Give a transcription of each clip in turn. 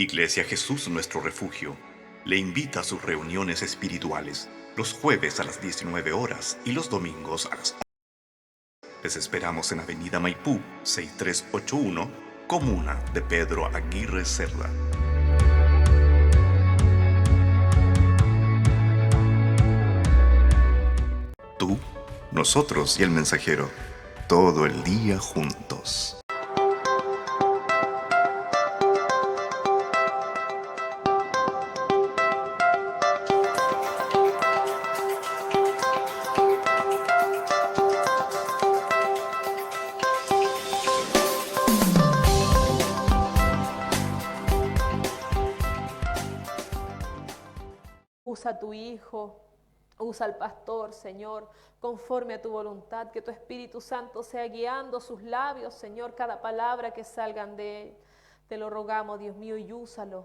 Iglesia Jesús Nuestro Refugio le invita a sus reuniones espirituales los jueves a las 19 horas y los domingos a las 11. Les esperamos en Avenida Maipú 6381, Comuna de Pedro Aguirre Cerda. Tú, nosotros y el mensajero, todo el día juntos. Usa a tu hijo, usa al pastor, Señor, conforme a tu voluntad, que tu Espíritu Santo sea guiando sus labios, Señor, cada palabra que salgan de él. Te lo rogamos, Dios mío, y úsalo,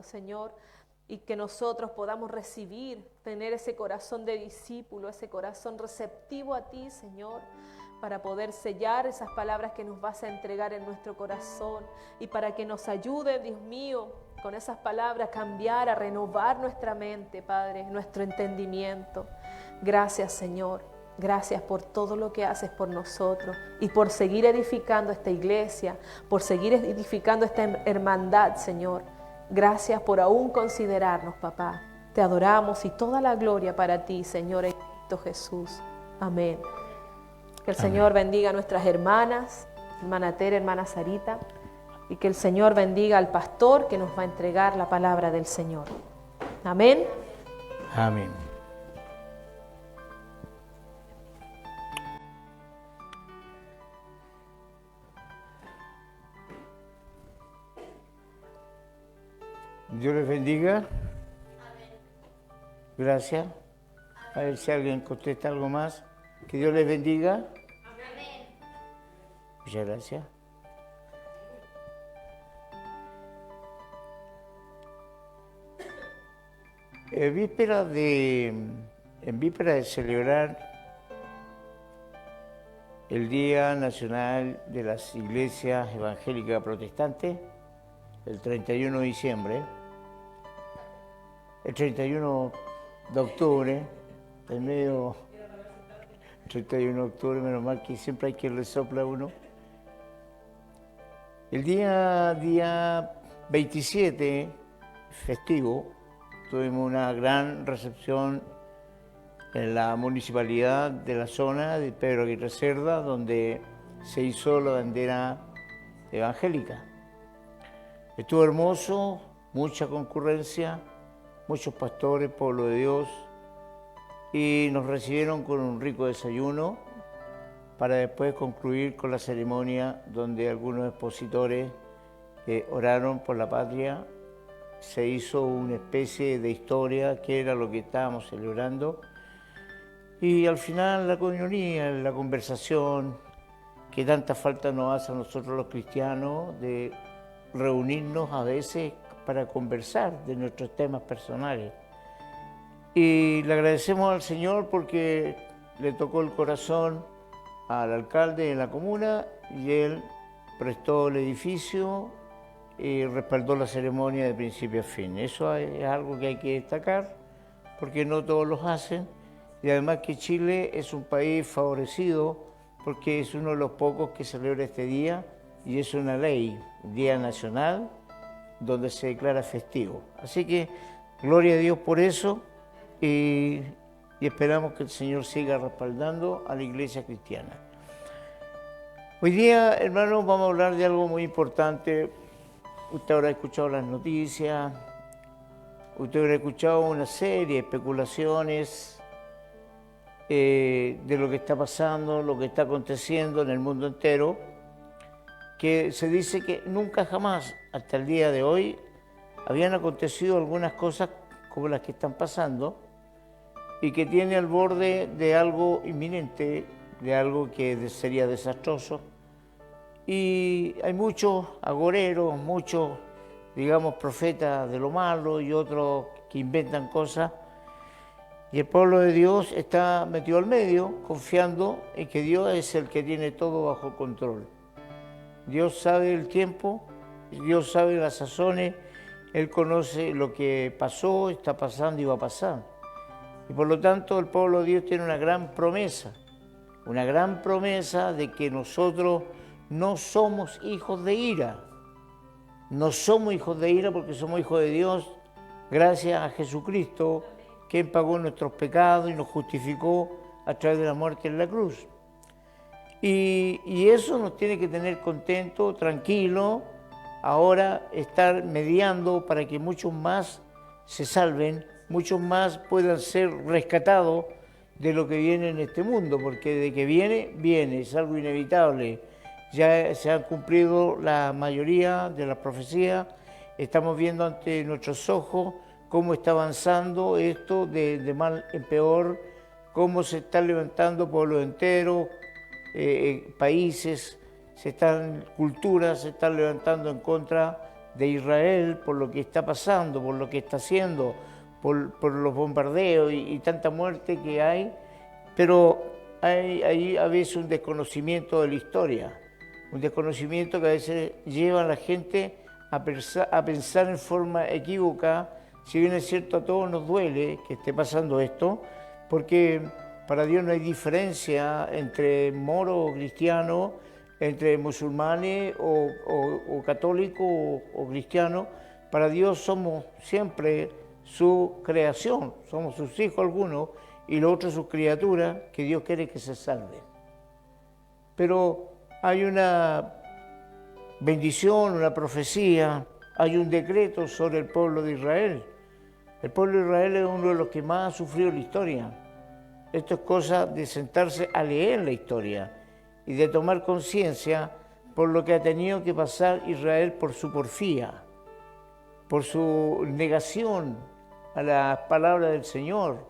Señor, y que nosotros podamos recibir, tener ese corazón de discípulo, ese corazón receptivo a ti, Señor, para poder sellar esas palabras que nos vas a entregar en nuestro corazón y para que nos ayude, Dios mío, con esas palabras cambiar, a renovar nuestra mente, Padre, nuestro entendimiento. Gracias, Señor. Gracias por todo lo que haces por nosotros y por seguir edificando esta iglesia, por seguir edificando esta hermandad, Señor. Gracias por aún considerarnos, papá. Te adoramos y toda la gloria para ti, Señor, en Cristo Jesús. Amén. Que el Señor bendiga a nuestras hermanas, hermana Tere, hermana Sarita, y que el Señor bendiga al pastor que nos va a entregar la palabra del Señor. Amén. Amén. Dios les bendiga. Amén. Gracias. A ver si alguien contesta algo más. Que Dios les bendiga. Amén. Muchas gracias. En víspera de celebrar el Día Nacional de las Iglesias Evangélicas Protestantes, el 31 de diciembre, el 31 de octubre, el medio 31 de octubre, menos mal que siempre hay quien le sopla a uno. El día 27, festivo, tuvimos una gran recepción en la municipalidad de la zona de Pedro Aguirre Cerda, donde se hizo la bandera evangélica. Estuvo hermoso, mucha concurrencia, muchos pastores, pueblo de Dios, y nos recibieron con un rico desayuno para después concluir con la ceremonia donde algunos expositores oraron por la patria. Se hizo una especie de historia que era lo que estábamos celebrando y al final la coinonía, la conversación que tanta falta nos hace a nosotros los cristianos de reunirnos a veces para conversar de nuestros temas personales. Y le agradecemos al Señor porque le tocó el corazón al alcalde de la comuna y él prestó el edificio y respaldó la ceremonia de principio a fin. Eso es algo que hay que destacar porque no todos los hacen y además que Chile es un país favorecido porque es uno de los pocos que celebra este día y es una ley, Día Nacional, donde se declara festivo. Así que gloria a Dios por eso. Y esperamos que el Señor siga respaldando a la iglesia cristiana. Hoy día, hermanos, vamos a hablar de algo muy importante. Usted habrá escuchado las noticias, usted habrá escuchado una serie de especulaciones de lo que está pasando, lo que está aconteciendo en el mundo entero, que se dice que nunca jamás, hasta el día de hoy, habían acontecido algunas cosas como las que están pasando, y que tiene al borde de algo inminente, de algo que sería desastroso. Y hay muchos agoreros, muchos, digamos, profetas de lo malo y otros que inventan cosas. Y el pueblo de Dios está metido al medio, confiando en que Dios es el que tiene todo bajo control. Dios sabe el tiempo, Dios sabe las sazones Él conoce lo que pasó, está pasando y va a pasar. Y por lo tanto el pueblo de Dios tiene una gran promesa de que nosotros no somos hijos de ira. No somos hijos de ira porque somos hijos de Dios gracias a Jesucristo, quien pagó nuestros pecados y nos justificó a través de la muerte en la cruz. Y eso nos tiene que tener contentos, tranquilos, ahora estar mediando para que muchos más se salven, muchos más puedan ser rescatados de lo que viene en este mundo, porque de que viene, es algo inevitable. Ya se han cumplido la mayoría de las profecías, estamos viendo ante nuestros ojos cómo está avanzando esto de mal en peor, cómo se están levantando pueblos enteros, países, culturas se están levantando en contra de Israel por lo que está pasando, por lo que está haciendo, por los bombardeos y tanta muerte que hay, pero hay a veces un desconocimiento de la historia, un desconocimiento que a veces lleva a la gente a pensar en forma equívoca. Si bien es cierto, a todos nos duele que esté pasando esto, porque para Dios no hay diferencia entre moro o cristiano, entre musulmanes o católicos o cristianos. Para Dios somos siempre su creación, somos sus hijos algunos y los otros sus criaturas que Dios quiere que se salven. Pero hay una bendición, una profecía, hay un decreto sobre el pueblo de Israel. El pueblo de Israel es uno de los que más ha sufrido la historia. Esto es cosa de sentarse a leer la historia y de tomar conciencia por lo que ha tenido que pasar Israel por su porfía, por su negación a las palabras del Señor.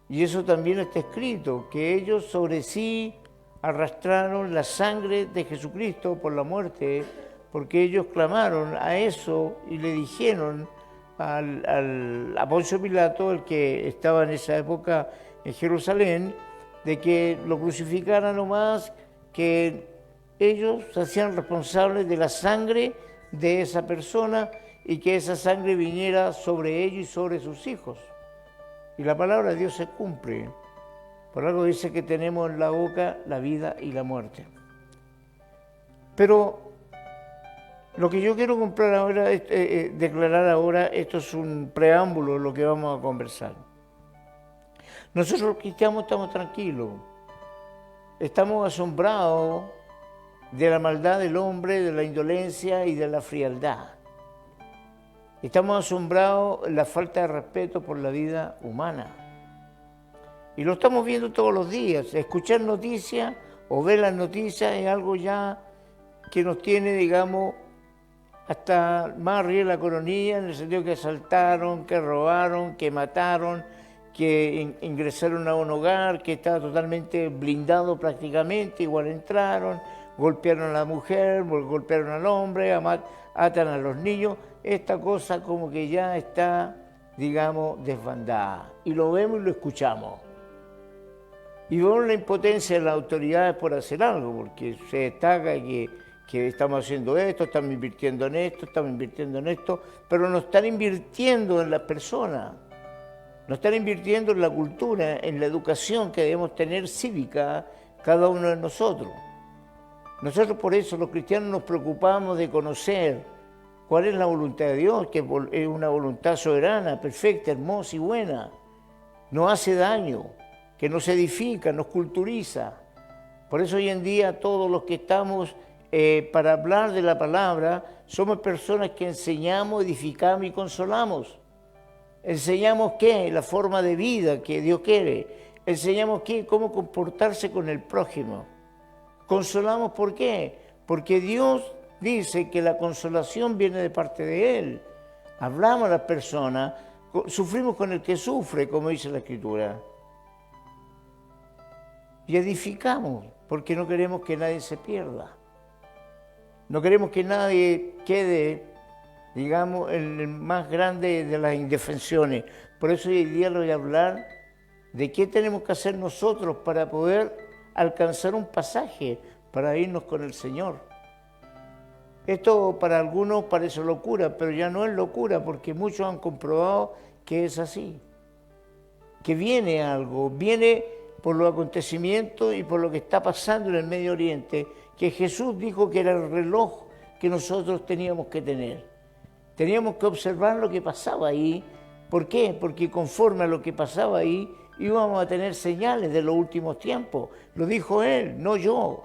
Y eso también está escrito, que ellos sobre sí arrastraron la sangre de Jesucristo por la muerte, porque ellos clamaron a eso y le dijeron a Poncio Pilato, el que estaba en esa época en Jerusalén, de que lo crucificaran nomás, que ellos se hacían responsables de la sangre de esa persona y que esa sangre viniera sobre ellos y sobre sus hijos. Y la palabra de Dios se cumple. Por algo dice que tenemos en la boca la vida y la muerte. Pero lo que yo quiero declarar ahora, esto es un preámbulo de lo que vamos a conversar. Nosotros los cristianos estamos tranquilos, estamos asombrados de la maldad del hombre, de la indolencia y de la frialdad. Estamos asombrados de la falta de respeto por la vida humana. Y lo estamos viendo todos los días. Escuchar noticias o ver las noticias es algo ya que nos tiene, digamos, hasta más arriba de la coronilla, en el sentido que asaltaron, que robaron, que mataron, que ingresaron a un hogar que estaba totalmente blindado prácticamente, igual entraron, golpearon a la mujer, golpearon al hombre, atan a los niños. Esta cosa como que ya está, digamos, desbandada. Y lo vemos y lo escuchamos. Y vemos la impotencia de las autoridades por hacer algo, porque se destaca que estamos haciendo esto, estamos invirtiendo en esto, pero no están invirtiendo en las personas, no están invirtiendo en la cultura, en la educación que debemos tener cívica cada uno de nosotros. Nosotros por eso los cristianos nos preocupamos de conocer cuál es la voluntad de Dios, que es una voluntad soberana, perfecta, hermosa y buena. No hace daño, que nos edifica, nos culturiza. Por eso hoy en día todos los que estamos para hablar de la palabra somos personas que enseñamos, edificamos y consolamos. Enseñamos qué, la forma de vida que Dios quiere. Enseñamos qué, cómo comportarse con el prójimo. Consolamos, ¿por qué? Porque Dios dice que la consolación viene de parte de Él. Hablamos a las personas, sufrimos con el que sufre, como dice la Escritura. Y edificamos, porque no queremos que nadie se pierda. No queremos que nadie quede, digamos, en el más grande de las indefensiones. Por eso hoy día le voy a hablar de qué tenemos que hacer nosotros para poder alcanzar un pasaje, para irnos con el Señor. Esto para algunos parece locura, pero ya no es locura porque muchos han comprobado que es así. Que viene algo, viene por los acontecimientos y por lo que está pasando en el Medio Oriente, que Jesús dijo que era el reloj que nosotros teníamos que tener. Teníamos que observar lo que pasaba ahí. ¿Por qué? Porque conforme a lo que pasaba ahí, íbamos a tener señales de los últimos tiempos. Lo dijo Él, no yo.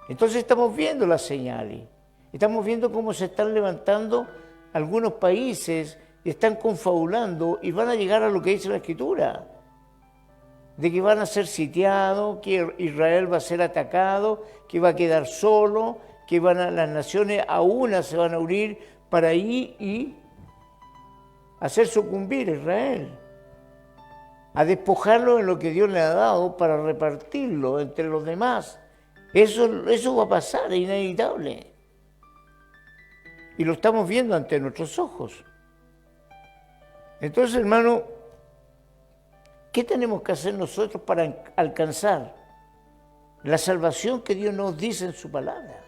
Entonces estamos viendo las señales. Estamos viendo cómo se están levantando algunos países y están confabulando y van a llegar a lo que dice la Escritura. De que van a ser sitiados, que Israel va a ser atacado, que va a quedar solo, que las naciones a una se van a unir para ir y hacer sucumbir a Israel, a despojarlo de lo que Dios le ha dado para repartirlo entre los demás. Eso va a pasar, es inevitable. Y lo estamos viendo ante nuestros ojos. Entonces, hermano, ¿qué tenemos que hacer nosotros para alcanzar la salvación que Dios nos dice en su palabra?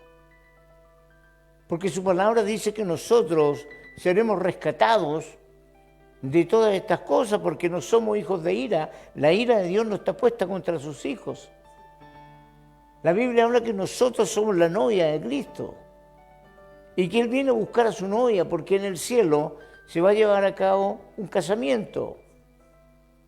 Porque su palabra dice que nosotros seremos rescatados de todas estas cosas porque no somos hijos de ira. La ira de Dios no está puesta contra sus hijos. La Biblia habla que nosotros somos la novia de Cristo y que Él viene a buscar a su novia porque en el cielo se va a llevar a cabo un casamiento.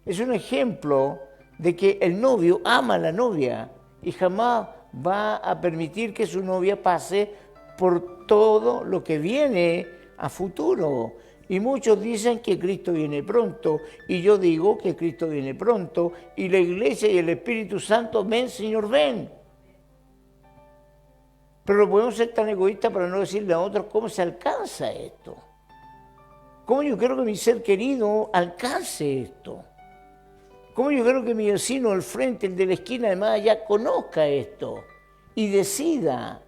Es un ejemplo de que el novio ama a la novia y jamás va a permitir que su novia pase por todo lo que viene a futuro. Y muchos dicen que Cristo viene pronto, y yo digo que Cristo viene pronto, y la Iglesia y el Espíritu Santo, ven, Señor, ven. Pero no podemos ser tan egoístas para no decirle a otros cómo se alcanza esto. ¿Cómo yo quiero que mi ser querido alcance esto? ¿Cómo yo quiero que mi vecino al frente, el de la esquina de más allá, conozca esto y decida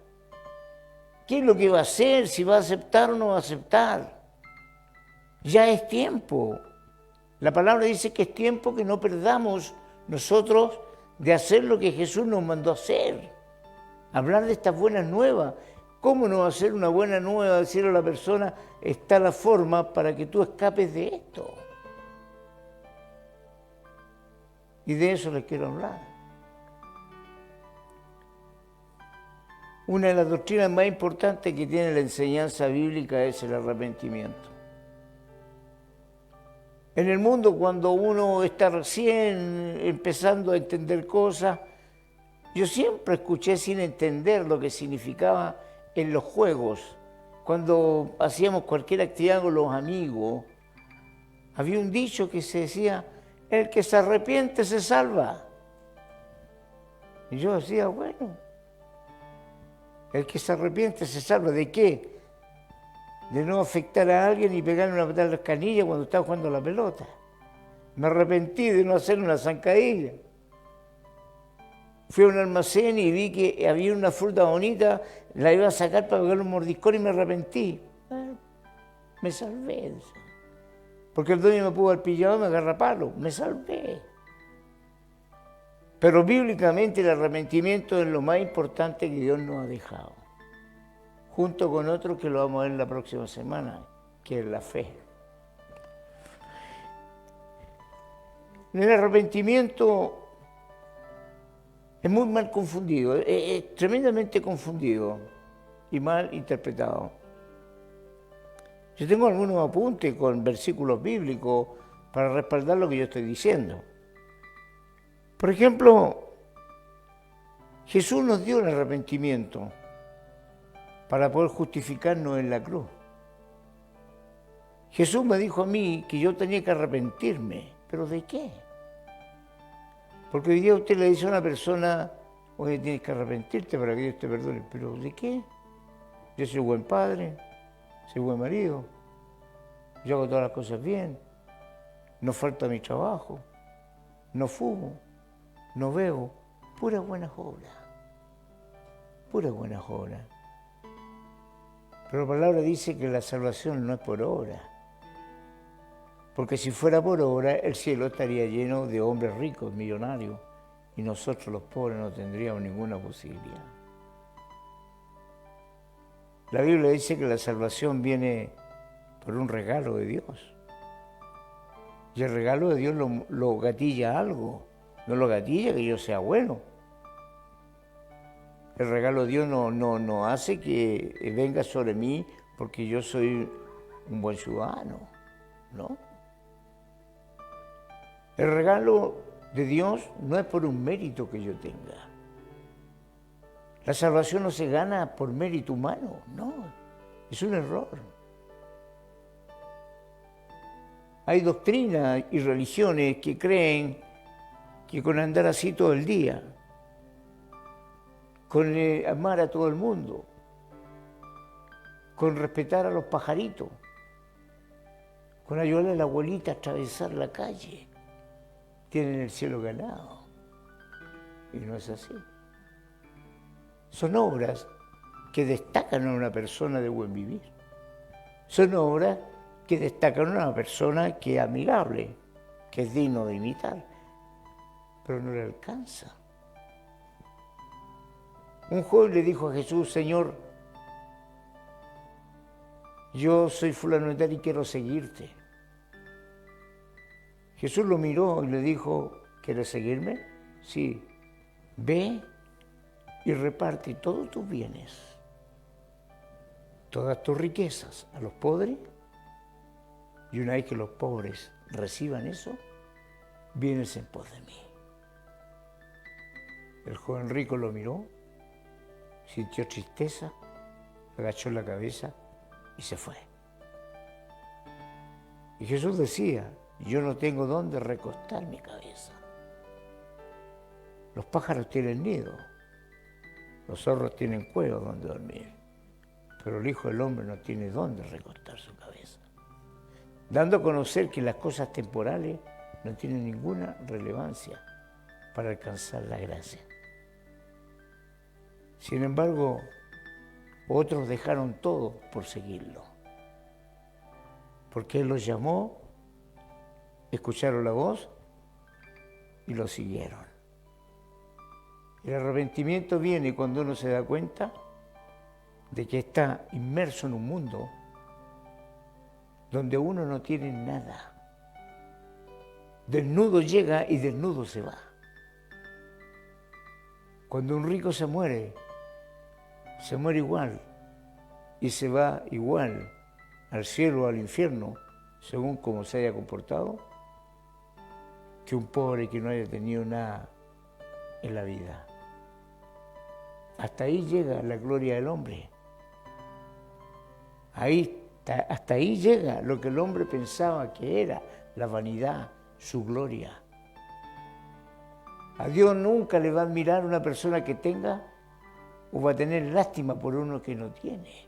qué es lo que va a hacer, si va a aceptar o no va a aceptar? Ya es tiempo. La palabra dice que es tiempo que no perdamos nosotros de hacer lo que Jesús nos mandó a hacer. Hablar de estas buenas nuevas. ¿Cómo no hacer una buena nueva? Decirle a la persona, está la forma para que tú escapes de esto. Y de eso les quiero hablar. Una de las doctrinas más importantes que tiene la enseñanza bíblica es el arrepentimiento. En el mundo, cuando uno está recién empezando a entender cosas, yo siempre escuché sin entender lo que significaba en los juegos. Cuando hacíamos cualquier actividad con los amigos, había un dicho que se decía, el que se arrepiente se salva. Y yo decía, bueno, el que se arrepiente se salva, ¿de qué? De no afectar a alguien y pegarle una patada en las canillas cuando estaba jugando a la pelota. Me arrepentí de no hacer una zancadilla. Fui a un almacén y vi que había una fruta bonita, la iba a sacar para pegarle un mordiscón y me arrepentí. Me salvé. Porque el dueño me pudo haber pillado y me agarra palo. Me salvé. Pero bíblicamente el arrepentimiento es lo más importante que Dios nos ha dejado. Junto con otro que lo vamos a ver la próxima semana, que es la fe. El arrepentimiento es muy mal confundido, es tremendamente confundido y mal interpretado. Yo tengo algunos apuntes con versículos bíblicos para respaldar lo que yo estoy diciendo. Por ejemplo, Jesús nos dio el arrepentimiento para poder justificarnos en la cruz. Jesús me dijo a mí que yo tenía que arrepentirme. ¿Pero de qué? Porque hoy día usted le dice a una persona, oye, tienes que arrepentirte para que Dios te perdone. ¿Pero de qué? Yo soy buen padre, soy buen marido, yo hago todas las cosas bien, no falta mi trabajo, no fumo, no bebo, puras buenas obras, puras buenas obras. Pero la palabra dice que la salvación no es por obra. Porque si fuera por obra, el cielo estaría lleno de hombres ricos, millonarios, y nosotros los pobres no tendríamos ninguna posibilidad. La Biblia dice que la salvación viene por un regalo de Dios. Y el regalo de Dios lo gatilla algo, no lo gatilla que yo sea bueno. El regalo de Dios no hace que venga sobre mí porque yo soy un buen ciudadano, ¿no? El regalo de Dios no es por un mérito que yo tenga. La salvación no se gana por mérito humano, no, es un error. Hay doctrinas y religiones que creen que con andar así todo el día, con amar a todo el mundo, con respetar a los pajaritos, con ayudarle a la abuelita a atravesar la calle, tienen el cielo ganado. Y no es así. Son obras que destacan a una persona de buen vivir. Son obras que destacan a una persona que es amigable, que es digno de imitar, pero no le alcanza. Un joven le dijo a Jesús: Señor, yo soy fulano de tal y quiero seguirte. Jesús lo miró y le dijo: ¿quieres seguirme? Sí. Ve y reparte todos tus bienes, todas tus riquezas a los pobres, y una vez que los pobres reciban eso, vienes en pos de mí. El joven rico lo miró, sintió tristeza, agachó la cabeza y se fue. Y Jesús decía: yo no tengo dónde recostar mi cabeza. Los pájaros tienen nido, los zorros tienen cuevas donde dormir, pero el Hijo del Hombre no tiene dónde recostar su cabeza. Dando a conocer que las cosas temporales no tienen ninguna relevancia para alcanzar la gracia. Sin embargo, otros dejaron todo por seguirlo, porque Él los llamó, escucharon la voz y lo siguieron. El arrepentimiento viene cuando uno se da cuenta de que está inmerso en un mundo donde uno no tiene nada. Desnudo llega y desnudo se va. Cuando un rico se muere igual y se va igual al cielo o al infierno, según cómo se haya comportado, que un pobre que no haya tenido nada en la vida. Hasta ahí llega la gloria del hombre. Hasta ahí llega lo que el hombre pensaba que era la vanidad, su gloria. A Dios nunca le va a admirar una persona que tenga o va a tener lástima por uno que no tiene.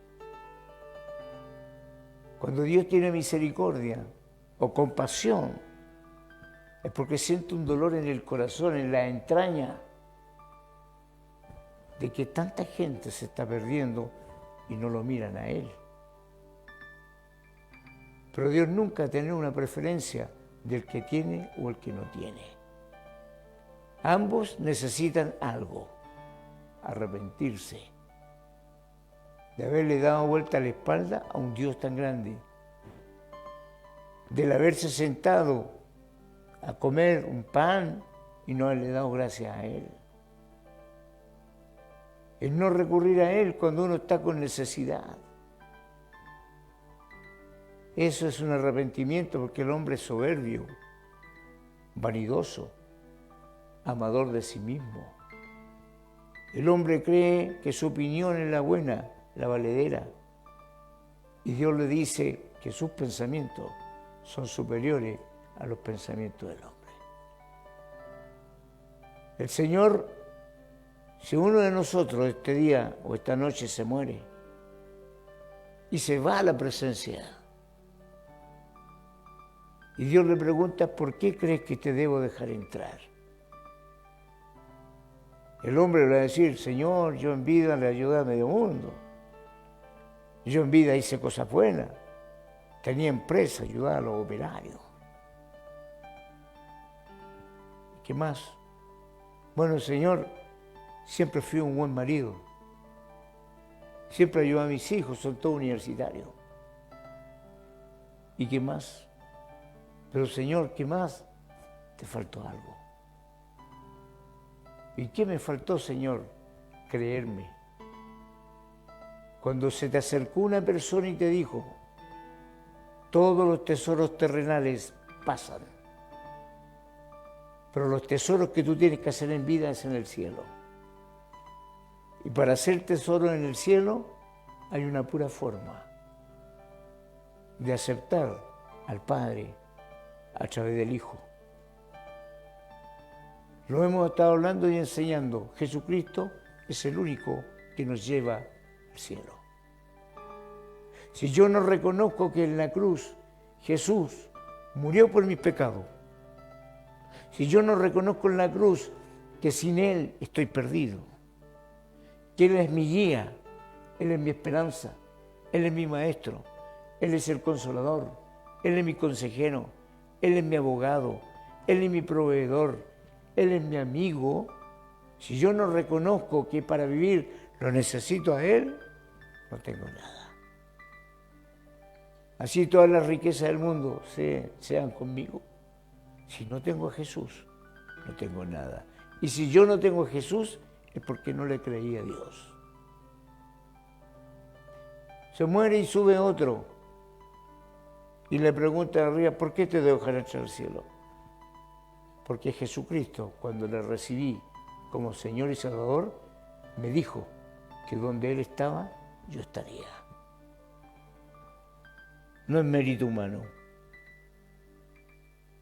Cuando Dios tiene misericordia o compasión, es porque siente un dolor en el corazón, en la entraña, de que tanta gente se está perdiendo y no lo miran a Él. Pero Dios nunca tiene una preferencia del que tiene o el que no tiene. Ambos necesitan algo: arrepentirse de haberle dado vuelta a la espalda a un Dios tan grande, del haberse sentado a comer un pan y no haberle dado gracias a Él. El no recurrir a Él cuando uno está con necesidad. Eso es un arrepentimiento, porque el hombre es soberbio, vanidoso, amador de sí mismo. El hombre cree que su opinión es la buena, la valedera, y Dios le dice que sus pensamientos son superiores a los pensamientos del hombre. El Señor, si uno de nosotros este día o esta noche se muere y se va a la presencia, y Dios le pregunta: ¿por qué crees que te debo dejar entrar? El hombre le va a decir: Señor, yo en vida le ayudé a medio mundo. Yo en vida hice cosas buenas. Tenía empresa, ayudaba a los operarios. ¿Qué más? Bueno, Señor, siempre fui un buen marido. siempre ayudo a mis hijos, son todos universitarios. ¿Y qué más? Pero Señor, ¿qué más? Te faltó algo. ¿Y qué me faltó, Señor? Creerme. Cuando se te acercó una persona y te dijo, todos los tesoros terrenales pasan, pero los tesoros que tú tienes que hacer en vida es en el cielo. Y para hacer tesoro en el cielo hay una pura forma de aceptar al Padre a través del Hijo. Lo hemos estado hablando y enseñando. Jesucristo es el único que nos lleva al cielo. Si yo no reconozco que en la cruz Jesús murió por mis pecados, si yo no reconozco en la cruz que sin Él estoy perdido, que Él es mi guía, Él es mi esperanza, Él es mi maestro, Él es el consolador, Él es mi consejero, Él es mi abogado, Él es mi proveedor, Él es mi amigo. Si yo no reconozco que para vivir lo necesito a Él, no tengo nada. Así todas las riquezas del mundo sean conmigo. Si no tengo a Jesús, no tengo nada. Y si yo no tengo a Jesús, es porque no le creí a Dios. Se muere y sube otro. Y le pregunta arriba, ¿por qué te dejaré entrar al cielo? Porque Jesucristo, cuando le recibí como Señor y Salvador, me dijo que donde Él estaba, yo estaría. No es mérito humano.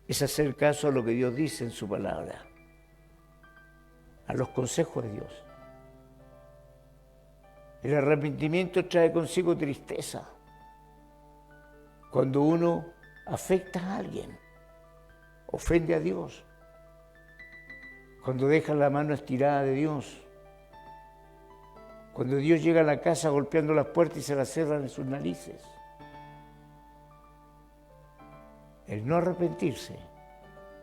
Es hacer caso a lo que Dios dice en su palabra, a los consejos de Dios. El arrepentimiento trae consigo tristeza. Cuando uno afecta a alguien, ofende a Dios, cuando deja la mano estirada de Dios, cuando Dios llega a la casa golpeando las puertas y se las cierran en sus narices. El no arrepentirse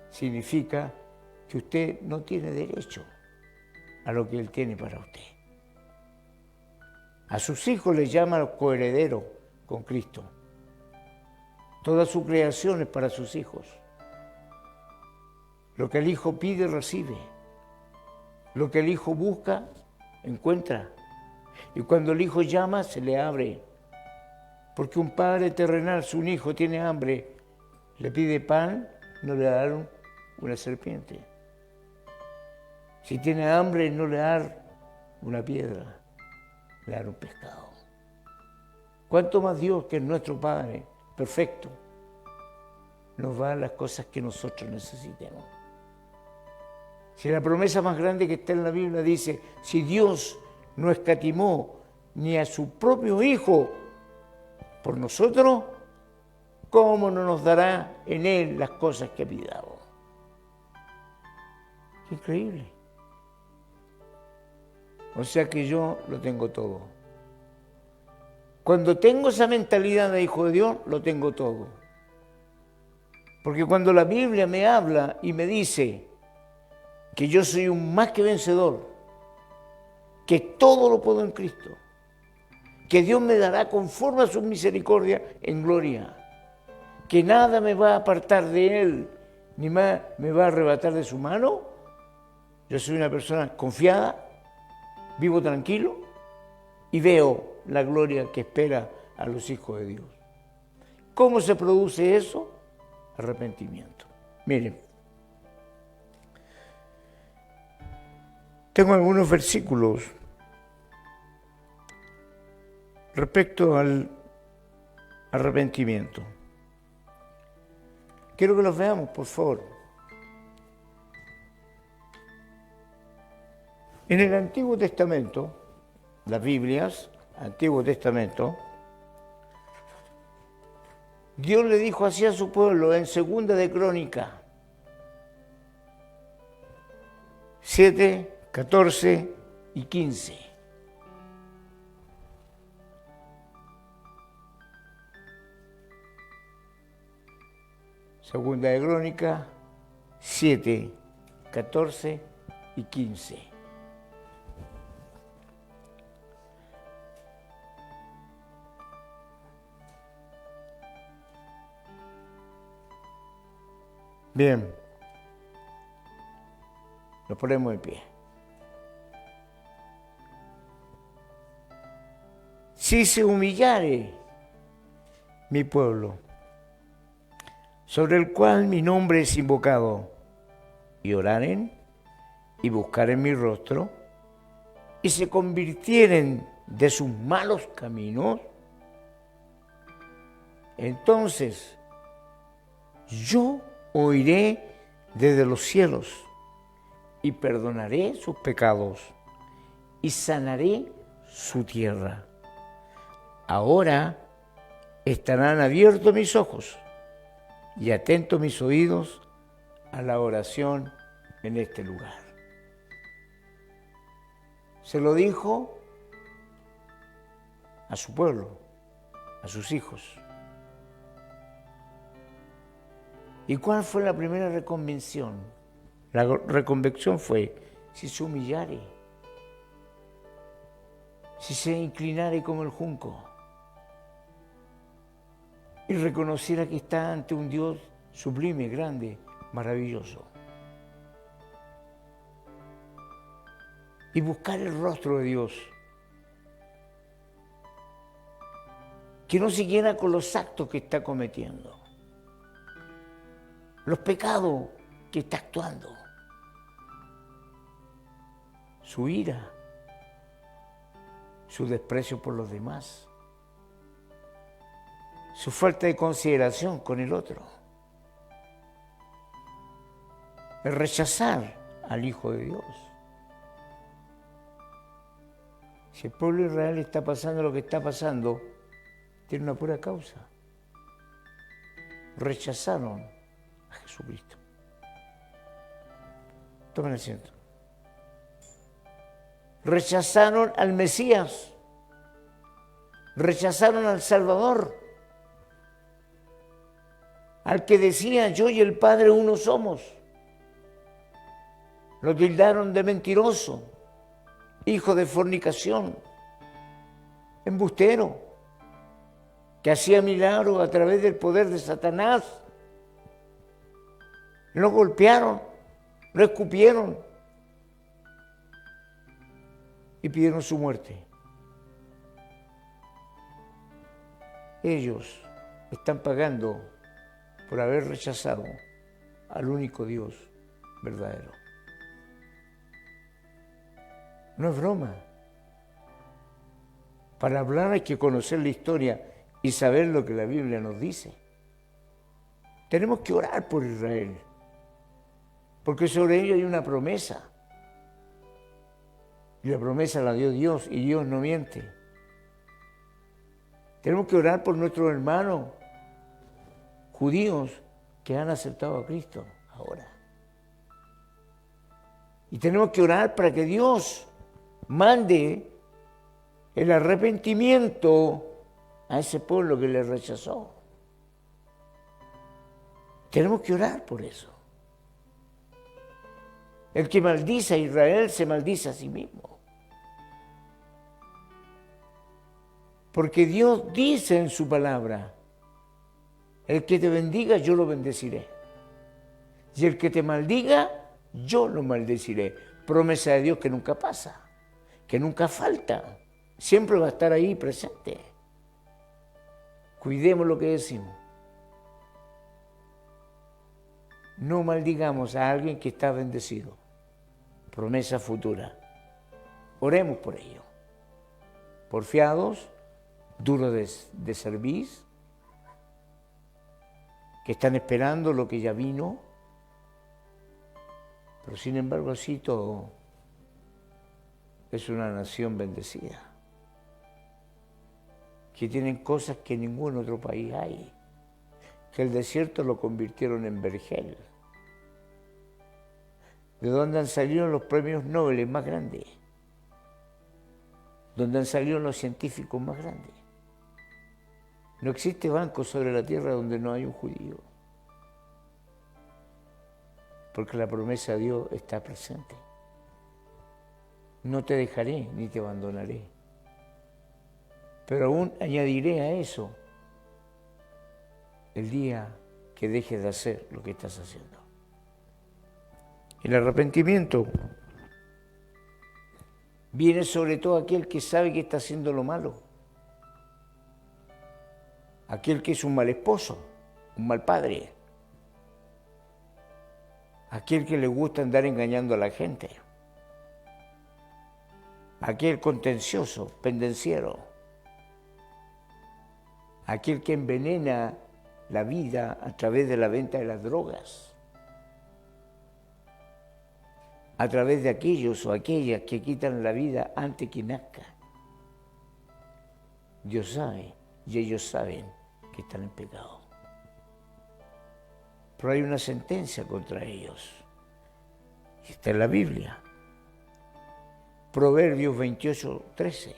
significa que usted no tiene derecho a lo que Él tiene para usted. A sus hijos les llama coherederos con Cristo. Toda su creación es para sus hijos. Lo que el hijo pide, recibe. Lo que el hijo busca, encuentra. Y cuando el hijo llama, se le abre. Porque un padre terrenal, si un hijo tiene hambre, le pide pan, no le darán una serpiente. Si tiene hambre, no le darán una piedra, le darán un pescado. ¿Cuánto más Dios, que es nuestro Padre perfecto, nos va a dar las cosas que nosotros necesitemos? Si la promesa más grande que está en la Biblia dice, si Dios no escatimó ni a su propio Hijo por nosotros, ¿cómo no nos dará en Él las cosas que pidamos? ¡Qué increíble! O sea que yo lo tengo todo. Cuando tengo esa mentalidad de hijo de Dios, lo tengo todo. Porque cuando la Biblia me habla y me dice que yo soy un más que vencedor, que todo lo puedo en Cristo, que Dios me dará conforme a su misericordia en gloria, que nada me va a apartar de Él, ni más me va a arrebatar de su mano, yo soy una persona confiada, vivo tranquilo y veo la gloria que espera a los hijos de Dios. ¿Cómo se produce eso? Arrepentimiento. Miren, tengo algunos versículos respecto al arrepentimiento. Quiero que los veamos, por favor. En el Antiguo Testamento, las Biblias, Antiguo Testamento, Dios le dijo así a su pueblo en 2 de Crónicas 7, 14 y 15. Segunda de Crónicas 7, 14 y 15. Bien, nos ponemos de pie. Si se humillare mi pueblo, sobre el cual mi nombre es invocado, y oraren y buscaren mi rostro, y se convirtieren de sus malos caminos, entonces yo oiré desde los cielos y perdonaré sus pecados y sanaré su tierra. Ahora estarán abiertos mis ojos y atentos mis oídos a la oración en este lugar. Se lo dijo a su pueblo, a sus hijos. ¿Y cuál fue la primera reconvención? La reconvención fue, si se humillare, si se inclinare como el junco, y reconociera que está ante un Dios sublime, grande, maravilloso. Y buscar el rostro de Dios. Que no siguiera con los actos que está cometiendo, los pecados que está actuando, su ira, su desprecio por los demás, su falta de consideración con el otro, el rechazar al Hijo de Dios. Si el pueblo de Israel está pasando lo que está pasando, tiene una pura causa. Rechazaron a Jesucristo. Tomen asiento. Rechazaron al Mesías. Rechazaron al Salvador. Al que decía, yo y el Padre uno somos. Lo tildaron de mentiroso, hijo de fornicación, embustero, que hacía milagros a través del poder de Satanás. Lo golpearon, lo escupieron y pidieron su muerte. Ellos están pagando por haber rechazado al único Dios verdadero. No es broma. Para hablar hay que conocer la historia y saber lo que la Biblia nos dice. Tenemos que orar por Israel, porque sobre ello hay una promesa. Y la promesa la dio Dios, y Dios no miente. Tenemos que orar por nuestros hermanos judíos que han aceptado a Cristo ahora. Y tenemos que orar para que Dios mande el arrepentimiento a ese pueblo que le rechazó. Tenemos que orar por eso. El que maldice a Israel se maldice a sí mismo. Porque Dios dice en su palabra, el que te bendiga yo lo bendeciré. Y el que te maldiga yo lo maldeciré. Promesa de Dios que nunca pasa, que nunca falta, siempre va a estar ahí presente. Cuidemos lo que decimos. No maldigamos a alguien que está bendecido. Promesa futura. Oremos por ello. Porfiados, duros de cerviz, que están esperando lo que ya vino, pero sin embargo así todo es una nación bendecida, que tienen cosas que en ningún otro país hay, que el desierto lo convirtieron en vergel, de donde han salido los premios Nobel más grandes, donde han salido los científicos más grandes. No existe banco sobre la tierra donde no hay un judío, porque la promesa de Dios está presente. No te dejaré ni te abandonaré, pero aún añadiré a eso el día que dejes de hacer lo que estás haciendo. El arrepentimiento viene sobre todo aquel que sabe que está haciendo lo malo. Aquel que es un mal esposo, un mal padre. Aquel que le gusta andar engañando a la gente. Aquel contencioso, pendenciero. Aquel que envenena la vida a través de la venta de las drogas. A través de aquellos o aquellas que quitan la vida antes que nazca. Dios sabe y ellos saben que están en pecado. Pero hay una sentencia contra ellos. Y está en la Biblia. Proverbios 28:13.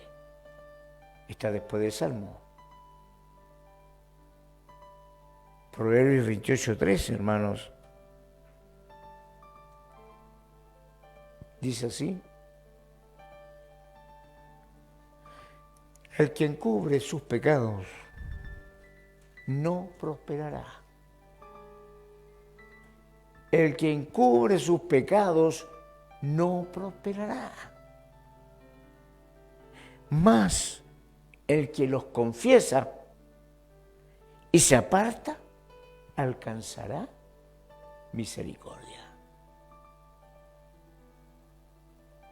Está después del Salmo. Proverbios 28:13, hermanos. Dice así: el que encubre sus pecados no prosperará. El que encubre sus pecados no prosperará. Mas el que los confiesa y se aparta, alcanzará misericordia.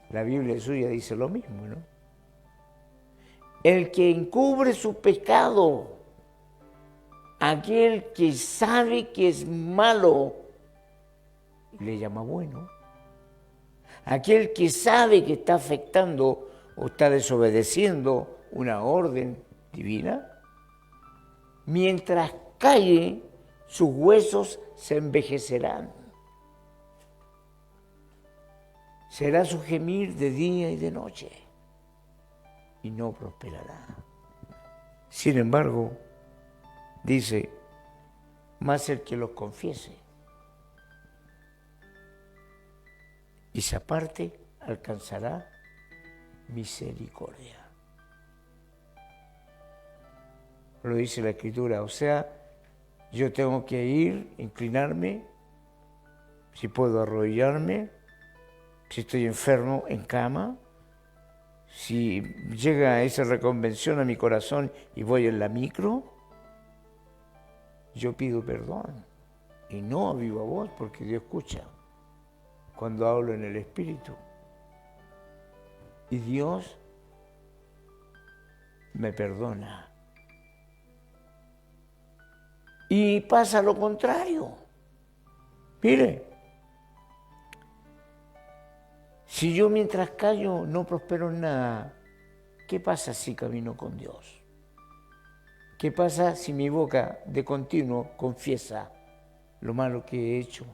La Biblia suya dice lo mismo, ¿no? El que encubre su pecado, aquel que sabe que es malo, le llama bueno. Aquel que sabe que está afectando o está desobedeciendo una orden divina, mientras calle, sus huesos se envejecerán. Será su gemir de día y de noche y no prosperará. Sin embargo, dice, más el que los confiese y se aparte, alcanzará misericordia. Lo dice la Escritura, o sea, yo tengo que ir, inclinarme, si puedo arrodillarme, si estoy enfermo en cama, si llega esa reconvención a mi corazón y voy en la micro, yo pido perdón y no a viva voz porque Dios escucha cuando hablo en el Espíritu. Y Dios me perdona. Y pasa lo contrario. Mire, si yo mientras callo no prospero en nada, ¿qué pasa si camino con Dios? ¿Qué pasa si mi boca de continuo confiesa lo malo que he hecho?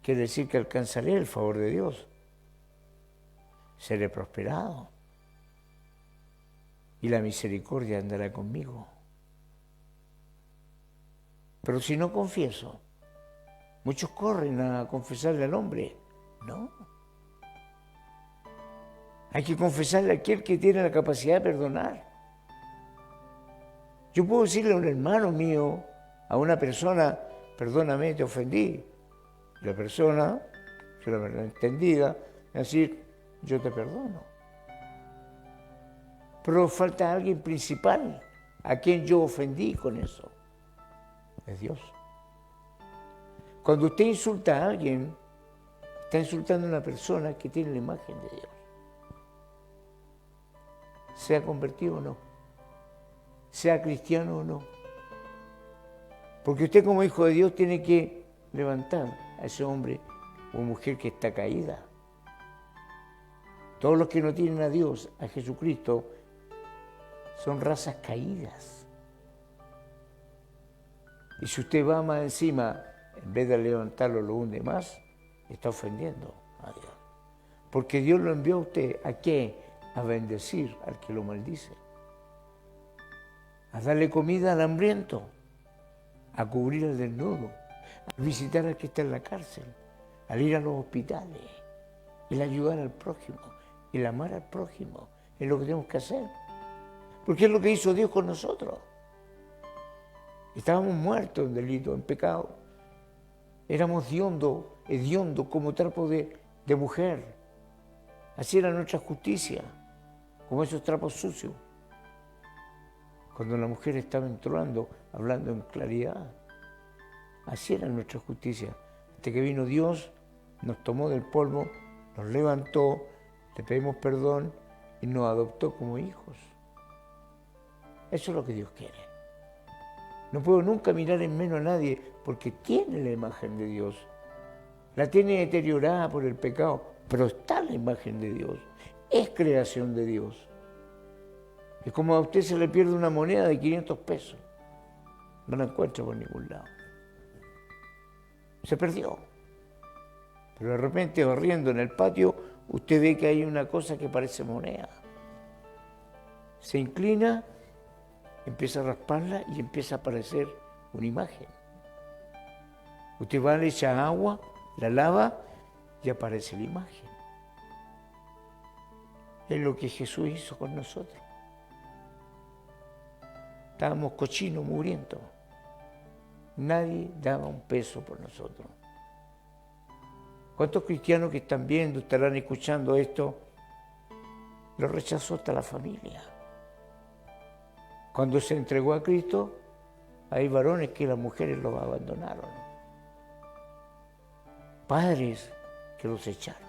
Quiere decir que alcanzaré el favor de Dios. Seré prosperado. Y la misericordia andará conmigo. Pero si no confieso, muchos corren a confesarle al hombre. No. Hay que confesarle a aquel que tiene la capacidad de perdonar. Yo puedo decirle a un hermano mío, a una persona, perdóname, te ofendí. La persona, que la verdad entendida, es decir, yo te perdono. Pero falta alguien principal a quien yo ofendí con eso. Es Dios. Cuando usted insulta a alguien, está insultando a una persona que tiene la imagen de Dios. Sea convertido o no, sea cristiano o no. Porque usted como hijo de Dios tiene que levantar a ese hombre o mujer que está caída. Todos los que no tienen a Dios, a Jesucristo, son razas caídas. Y si usted va más encima, en vez de levantarlo, lo hunde más, está ofendiendo a Dios. Porque Dios lo envió a usted, ¿a qué? A bendecir al que lo maldice. A darle comida al hambriento, a cubrir al desnudo, a visitar al que está en la cárcel, a ir a los hospitales, el ayudar al prójimo, el amar al prójimo. Es lo que tenemos que hacer. Porque es lo que hizo Dios con nosotros. Estábamos muertos en delito, en pecado. Éramos hediondos como trapos de mujer. Así era nuestra justicia, como esos trapos sucios. Cuando la mujer estaba entrando, hablando en claridad, así era nuestra justicia. Hasta que vino Dios, nos tomó del polvo, nos levantó, le pedimos perdón y nos adoptó como hijos. Eso es lo que Dios quiere. No puedo nunca mirar en menos a nadie porque tiene la imagen de Dios. La tiene deteriorada por el pecado, pero está la imagen de Dios. Es creación de Dios. Es como a usted se le pierde una moneda de 500 pesos. No la encuentra por ningún lado. Se perdió. Pero de repente, barriendo en el patio, usted ve que hay una cosa que parece moneda. Se inclina, empieza a rasparla y empieza a aparecer una imagen. Usted va, le echa agua, la lava y aparece la imagen. Es lo que Jesús hizo con nosotros. Estábamos cochinos, mugrientos. Nadie daba un peso por nosotros. ¿Cuántos cristianos que están viendo, estarán escuchando esto? Lo rechazó hasta la familia. Cuando se entregó a Cristo, hay varones que las mujeres los abandonaron. Padres que los echaron.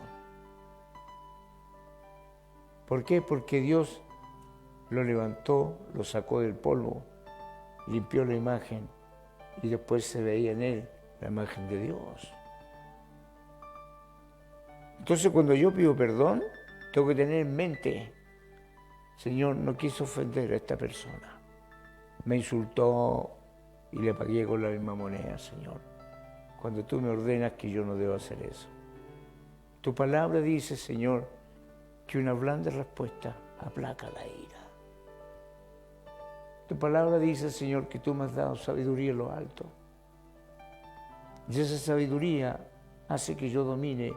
¿Por qué? Porque Dios lo levantó, lo sacó del polvo, limpió la imagen y después se veía en él la imagen de Dios. Entonces cuando yo pido perdón, tengo que tener en mente, Señor, no quise ofender a esta persona. Me insultó y le pagué con la misma moneda, Señor. Cuando tú me ordenas que yo no debo hacer eso. Tu palabra dice, Señor, que una blanda respuesta aplaca la ira. Tu palabra dice, Señor, que tú me has dado sabiduría en lo alto. Y esa sabiduría hace que yo domine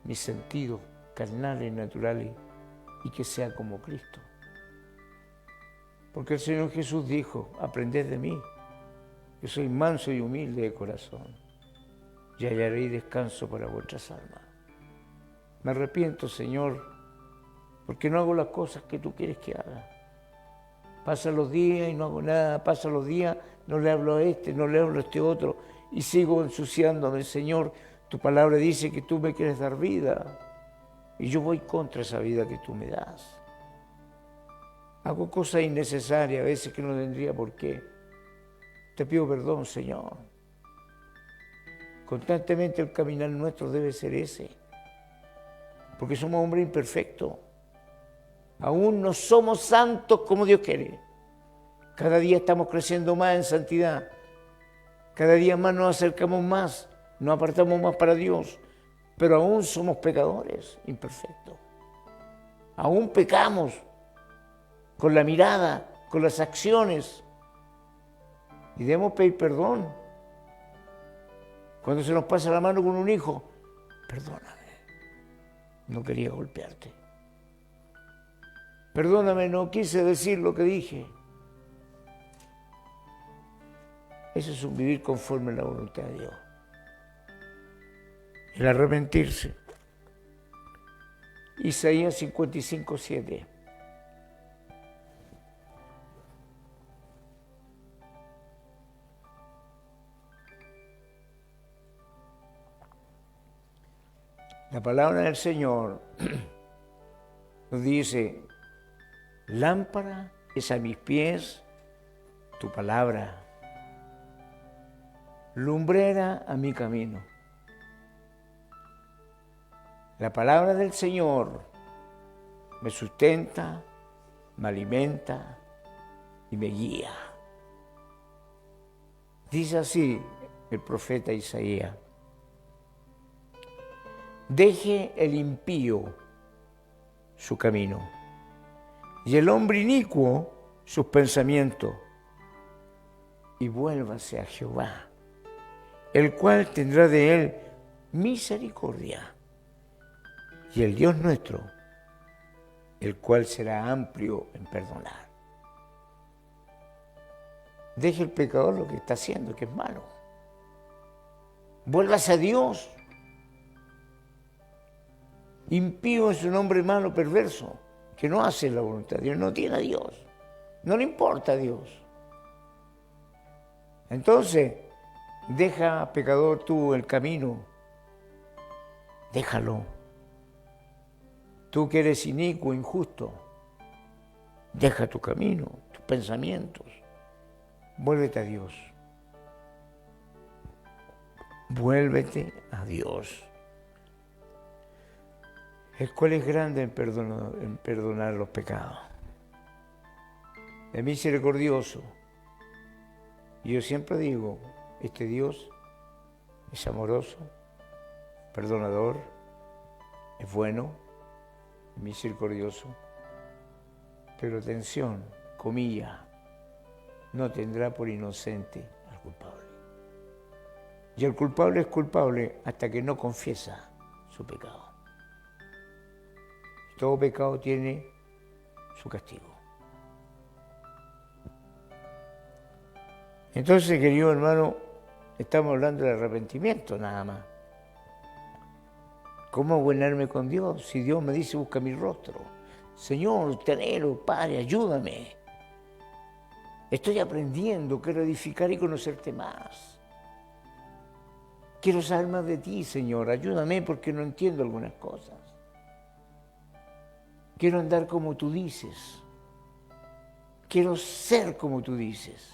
mis sentidos carnales, naturales, y que sea como Cristo. Porque el Señor Jesús dijo, aprended de mí, que soy manso y humilde de corazón, y hallaréis descanso para vuestras almas. Me arrepiento, Señor, porque no hago las cosas que tú quieres que haga. Pasan los días y no hago nada, pasan los días, no le hablo a este, no le hablo a este otro, y sigo ensuciándome, Señor. Tu palabra dice que tú me quieres dar vida, y yo voy contra esa vida que tú me das. Hago cosas innecesarias, a veces que no tendría por qué. Te pido perdón, Señor. Constantemente el caminar nuestro debe ser ese, porque somos hombres imperfectos. Aún no somos santos como Dios quiere. Cada día estamos creciendo más en santidad. Cada día más nos acercamos más, nos apartamos más para Dios. Pero aún somos pecadores imperfectos. Aún pecamos con la mirada, con las acciones. Y debemos pedir perdón. Cuando se nos pasa la mano con un hijo, perdóname, no quería golpearte. Perdóname, no quise decir lo que dije. Eso es un vivir conforme a la voluntad de Dios. El arrepentirse. Isaías 55:7. La palabra del Señor nos dice, lámpara es a mis pies tu palabra, lumbrera a mi camino. La palabra del Señor me sustenta, me alimenta y me guía. Dice así el profeta Isaías. Deje el impío su camino y el hombre inicuo sus pensamientos y vuélvase a Jehová, el cual tendrá de él misericordia, y el Dios nuestro, el cual será amplio en perdonar. Deje el pecador lo que está haciendo, que es malo. Vuélvase a Dios. Impío es un hombre malo, perverso, que no hace la voluntad de Dios, no tiene a Dios, no le importa a Dios. Entonces, deja, pecador, tú el camino, déjalo. Tú que eres inicuo, injusto, deja tu camino, tus pensamientos, vuélvete a Dios. Vuélvete a Dios. El cual es grande en perdonar los pecados. Es misericordioso. Y yo siempre digo, este Dios es amoroso, perdonador, es bueno, es misericordioso. Pero atención, comilla, no tendrá por inocente al culpable. Y el culpable es culpable hasta que no confiesa su pecado. Todo pecado tiene su castigo. Entonces, querido hermano, estamos hablando del arrepentimiento nada más. ¿Cómo abuenarme con Dios? Si Dios me dice, busca mi rostro. Señor, tenero, Padre, ayúdame. Estoy aprendiendo, quiero edificar y conocerte más. Quiero saber más de ti, Señor. Ayúdame porque no entiendo algunas cosas. Quiero andar como tú dices. Quiero ser como tú dices.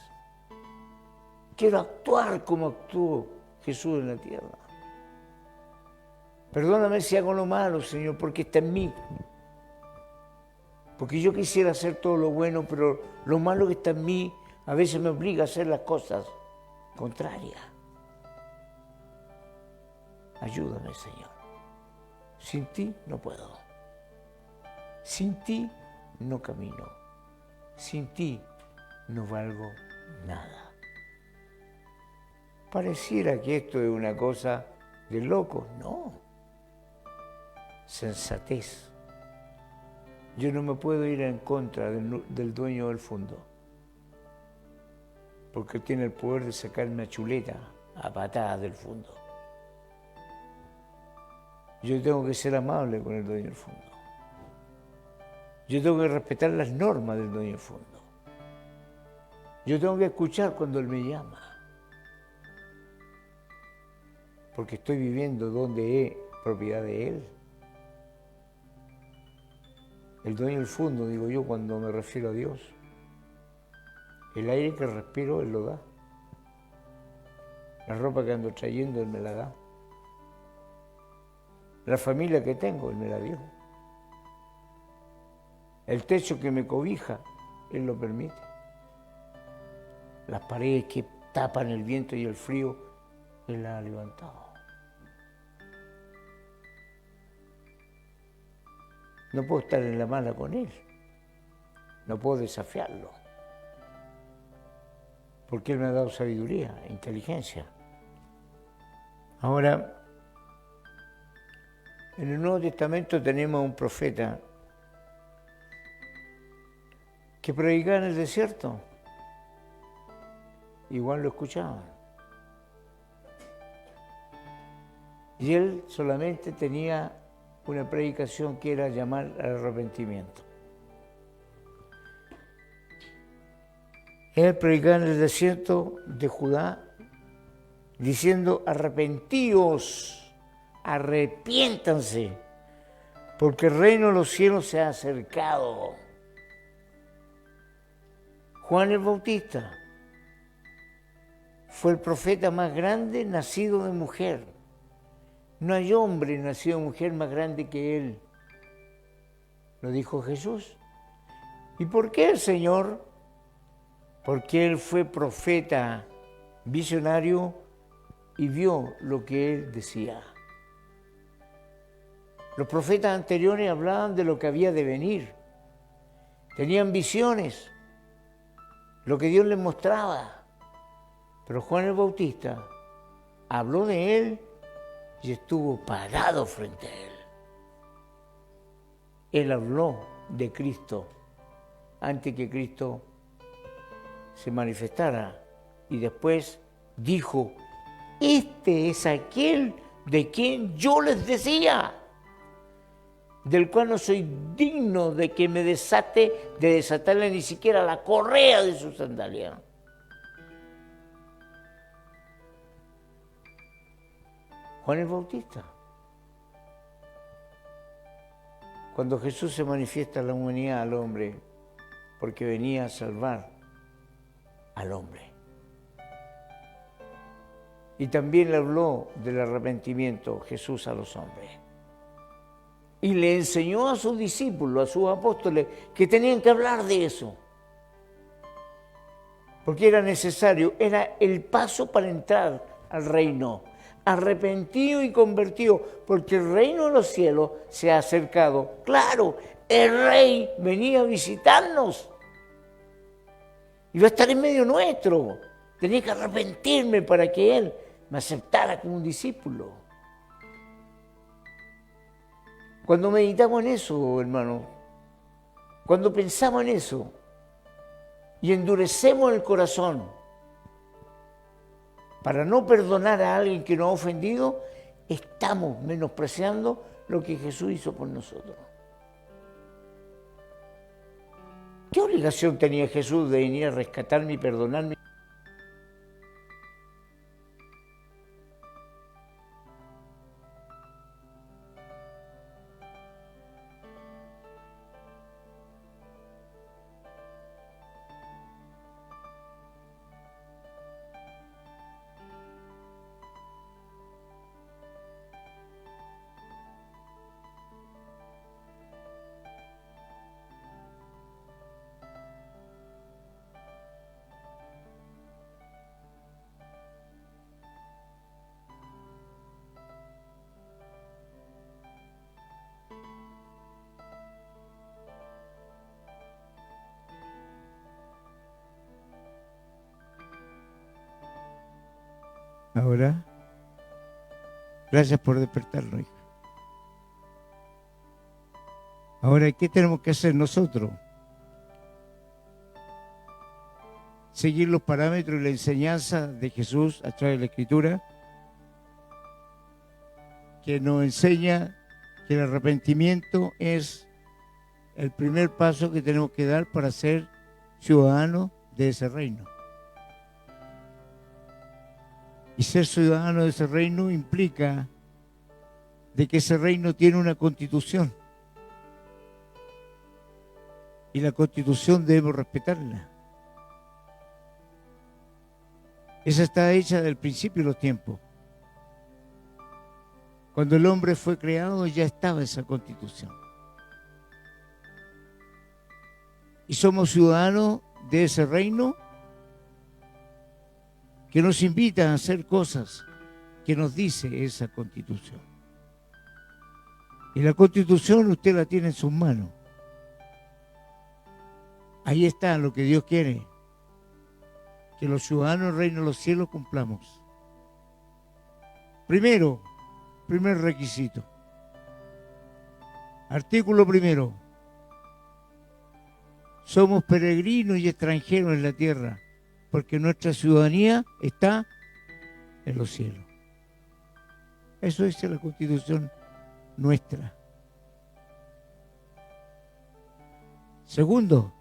Quiero actuar como actuó Jesús en la tierra. Perdóname si hago lo malo, Señor, porque está en mí. Porque yo quisiera hacer todo lo bueno, pero lo malo que está en mí a veces me obliga a hacer las cosas contrarias. Ayúdame, Señor. Sin ti no puedo. Sin ti no camino. Sin ti no valgo nada. Pareciera que esto es una cosa de locos. No. Sensatez. Yo no me puedo ir en contra del dueño del fondo. Porque tiene el poder de sacarme a chuleta, a patadas del fondo. Yo tengo que ser amable con el dueño del fondo. Yo tengo que respetar las normas del dueño del fondo. Yo tengo que escuchar cuando él me llama. Porque estoy viviendo donde es propiedad de él. El dueño del fondo, digo yo, cuando me refiero a Dios. El aire que respiro, él lo da. La ropa que ando trayendo, él me la da. La familia que tengo, él me la dio. El techo que me cobija, él lo permite. Las paredes que tapan el viento y el frío, él las ha levantado. No puedo estar en la mala con él. No puedo desafiarlo. Porque él me ha dado sabiduría, inteligencia. Ahora, en el Nuevo Testamento tenemos a un profeta que predicaba en el desierto. Igual lo escuchaban. Y él solamente tenía una predicación que era llamar al arrepentimiento. Él predicaba en el desierto de Judá diciendo: arrepentíos, arrepiéntanse, porque el reino de los cielos se ha acercado. Juan el Bautista fue el profeta más grande nacido de mujer. No hay hombre nacido de mujer más grande que él. Lo dijo Jesús. ¿Y por qué el Señor? Porque él fue profeta, visionario, y vio lo que él decía. Los profetas anteriores hablaban de lo que había de venir. Tenían visiones, lo que Dios les mostraba. Pero Juan el Bautista habló de él y estuvo parado frente a él. Él habló de Cristo antes que Cristo se manifestara y después dijo: este es aquel de quien yo les decía, del cual no soy digno de que me desatarle ni siquiera la correa de su sandalia. Juan el Bautista. Cuando Jesús se manifiesta a la humanidad, al hombre, porque venía a salvar al hombre. Y también le habló del arrepentimiento Jesús a los hombres. Y le enseñó a sus discípulos, a sus apóstoles, que tenían que hablar de eso. Porque era necesario, era el paso para entrar al reino. Arrepentido y convertido, porque el reino de los cielos se ha acercado. Claro, el rey venía a visitarnos. Iba a estar en medio nuestro. Tenía que arrepentirme para que él me aceptara como un discípulo. Cuando meditamos en eso, hermano, cuando pensamos en eso y endurecemos el corazón para no perdonar a alguien que nos ha ofendido, estamos menospreciando lo que Jesús hizo por nosotros. ¿Qué obligación tenía Jesús de venir a rescatarme y perdonarme? Ahora, gracias por despertarnos, hija. Ahora, ¿qué tenemos que hacer nosotros? Seguir los parámetros y la enseñanza de Jesús a través de la Escritura, que nos enseña que el arrepentimiento es el primer paso que tenemos que dar para ser ciudadanos de ese reino. Y ser ciudadano de ese reino implica de que ese reino tiene una constitución. Y la constitución debemos respetarla. Esa está hecha del principio de los tiempos. Cuando el hombre fue creado ya estaba esa constitución. Y somos ciudadanos de ese reino que nos invita a hacer cosas que nos dice esa Constitución. Y la Constitución usted la tiene en sus manos. Ahí está lo que Dios quiere, que los ciudadanos del reino de los cielos cumplamos. Primer requisito. Artículo primero. Somos peregrinos y extranjeros en la tierra, porque nuestra ciudadanía está en los cielos. Eso dice la Constitución nuestra. Segundo,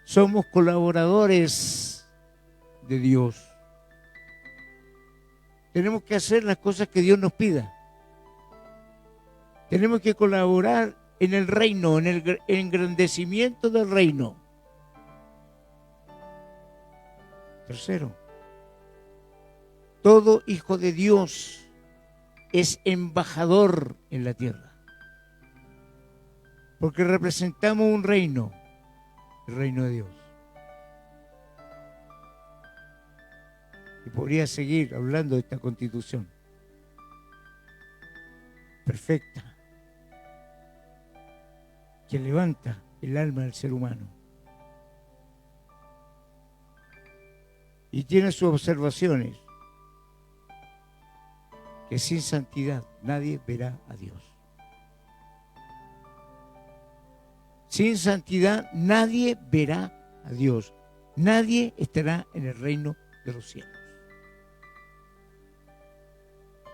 somos colaboradores de Dios. Tenemos que hacer las cosas que Dios nos pida. Tenemos que colaborar en el reino, en el engrandecimiento del reino. Tercero, todo hijo de Dios es embajador en la tierra, porque representamos un reino, el reino de Dios. Y podría seguir hablando de esta Constitución perfecta, que levanta el alma del ser humano. Y tiene sus observaciones, que sin santidad nadie verá a Dios. Sin santidad nadie verá a Dios. Nadie estará en el reino de los cielos.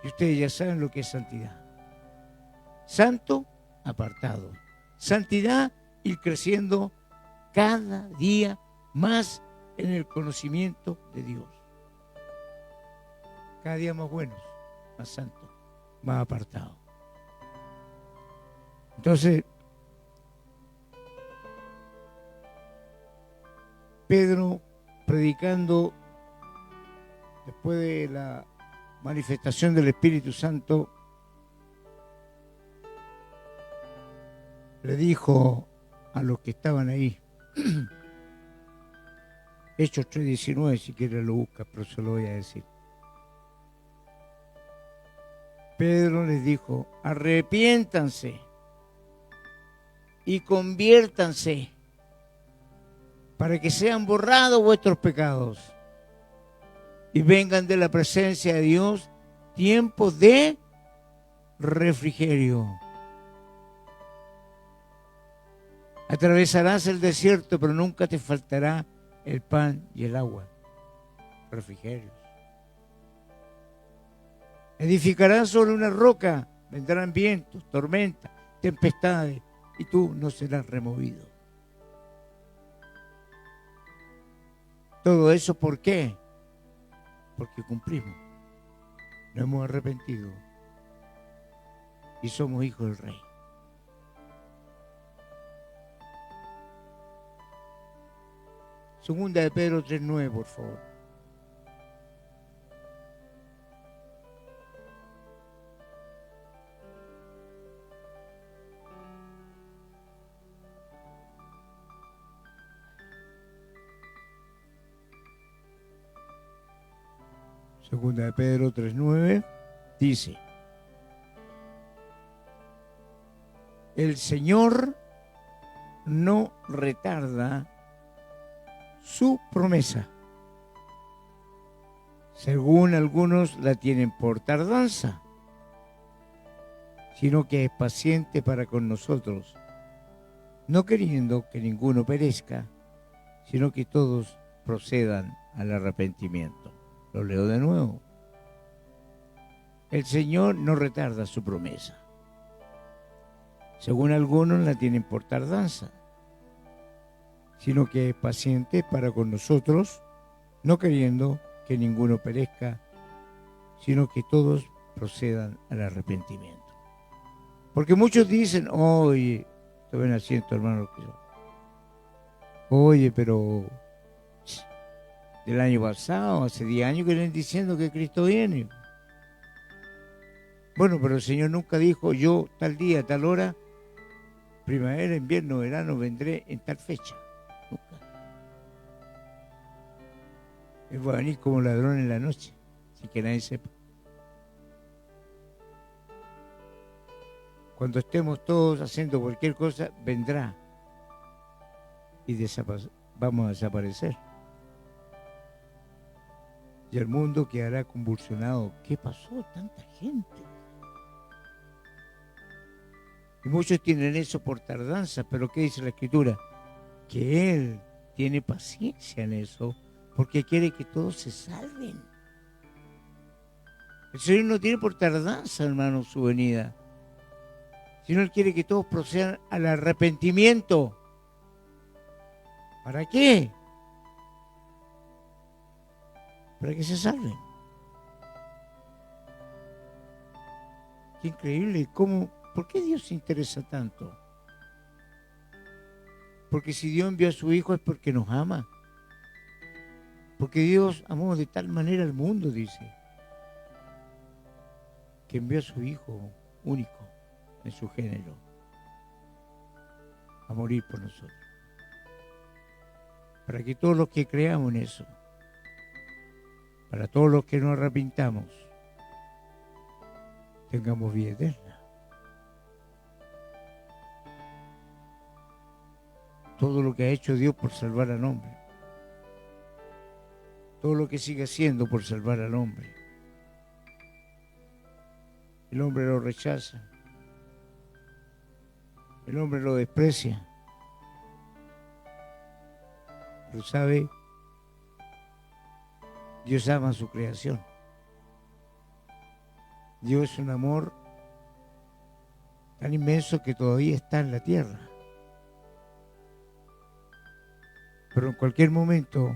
Y ustedes ya saben lo que es santidad. Santo, apartado. Santidad, ir creciendo cada día más en el conocimiento de Dios. Cada día más buenos, más santos, más apartados. Entonces, Pedro, predicando después de la manifestación del Espíritu Santo, le dijo a los que estaban ahí, Hechos 3:19, si quiere lo busca, pero se lo voy a decir. Pedro les dijo, arrepiéntanse y conviértanse para que sean borrados vuestros pecados y vengan de la presencia de Dios tiempos de refrigerio. Atravesarás el desierto, pero nunca te faltará el pan y el agua. Refrigerios. Edificarás sobre una roca, vendrán vientos, tormentas, tempestades, y tú no serás removido. Todo eso, ¿por qué? Porque cumplimos. Nos hemos arrepentido y somos hijos del Rey. Segunda de Pedro 3:9, por favor. Segunda de Pedro 3:9 dice: el Señor no retarda su promesa, según algunos la tienen por tardanza, sino que es paciente para con nosotros, no queriendo que ninguno perezca, sino que todos procedan al arrepentimiento. Lo leo de nuevo. El Señor no retarda su promesa, según algunos la tienen por tardanza, sino que es paciente para con nosotros, no queriendo que ninguno perezca, sino que todos procedan al arrepentimiento. Porque muchos dicen, oye, tomen asiento, hermano, oye, pero del año pasado, hace 10 años que vienen diciendo que Cristo viene. Bueno, pero el Señor nunca dijo, yo tal día, tal hora, primavera, invierno, verano, vendré en tal fecha. Nunca. Él va a venir como ladrón en la noche, sin que nadie sepa. Cuando estemos todos haciendo cualquier cosa, vendrá y vamos a desaparecer. Y el mundo quedará convulsionado. ¿Qué pasó? Tanta gente. Y muchos tienen eso por tardanza, pero ¿qué dice la Escritura? Que Él tiene paciencia en eso, porque quiere que todos se salven. El Señor no tiene por tardanza, hermano, su venida, sino Él quiere que todos procedan al arrepentimiento. ¿Para qué? Para que se salven. Qué increíble, ¿por qué Dios se interesa tanto? Porque si Dios envió a su Hijo es porque nos ama. Porque Dios amó de tal manera al mundo, dice, que envió a su Hijo único en su género a morir por nosotros. Para que todos los que creamos en eso, para todos los que nos arrepintamos, tengamos vida eterna. Todo lo que ha hecho Dios por salvar al hombre, todo lo que sigue haciendo por salvar al hombre, el hombre lo rechaza, el hombre lo desprecia, pero sabe, Dios ama a su creación Dios es un amor tan inmenso que todavía está en la tierra. Pero en cualquier momento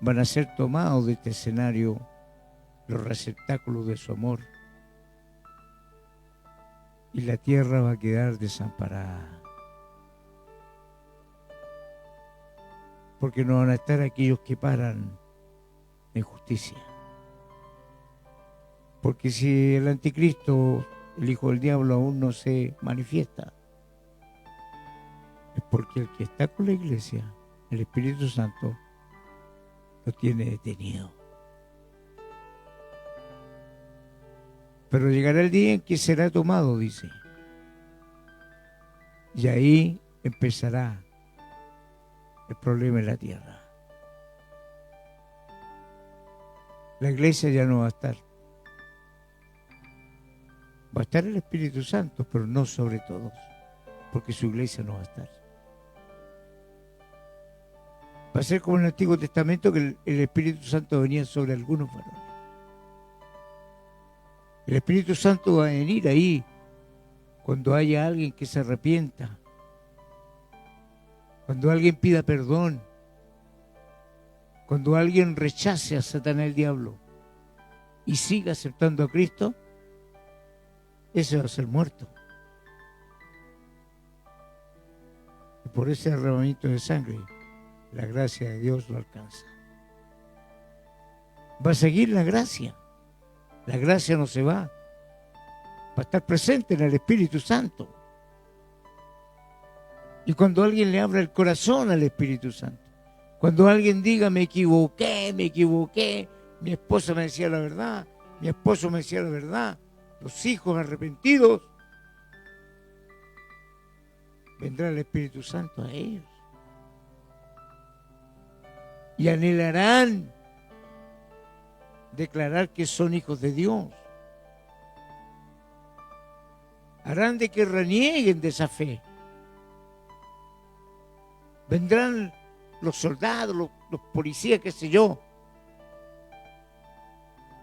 van a ser tomados de este escenario los receptáculos de su amor. Y la tierra va a quedar desamparada. Porque no van a estar aquellos que paran en justicia. Porque si el anticristo, el hijo del diablo, aún no se manifiesta, es porque el que está con la iglesia, el Espíritu Santo, lo tiene detenido. Pero llegará el día en que será tomado, dice. Y ahí empezará el problema en la tierra. La iglesia ya no va a estar. Va a estar el Espíritu Santo, pero no sobre todos, porque su iglesia no va a estar. Va a ser como en el Antiguo Testamento, que el Espíritu Santo venía sobre algunos varones. El Espíritu Santo va a venir ahí cuando haya alguien que se arrepienta, cuando alguien pida perdón, cuando alguien rechace a Satanás el diablo y siga aceptando a Cristo, ese va a ser muerto. Y por ese derramamiento de sangre, la gracia de Dios lo alcanza. Va a seguir la gracia. La gracia no se va. Va a estar presente en el Espíritu Santo. Y cuando alguien le abra el corazón al Espíritu Santo, cuando alguien diga me equivoqué, mi esposa me decía la verdad, mi esposo me decía la verdad, los hijos arrepentidos, vendrá el Espíritu Santo a ellos. Y anhelarán declarar que son hijos de Dios. Harán de que renieguen de esa fe. Vendrán los soldados, los policías, qué sé yo,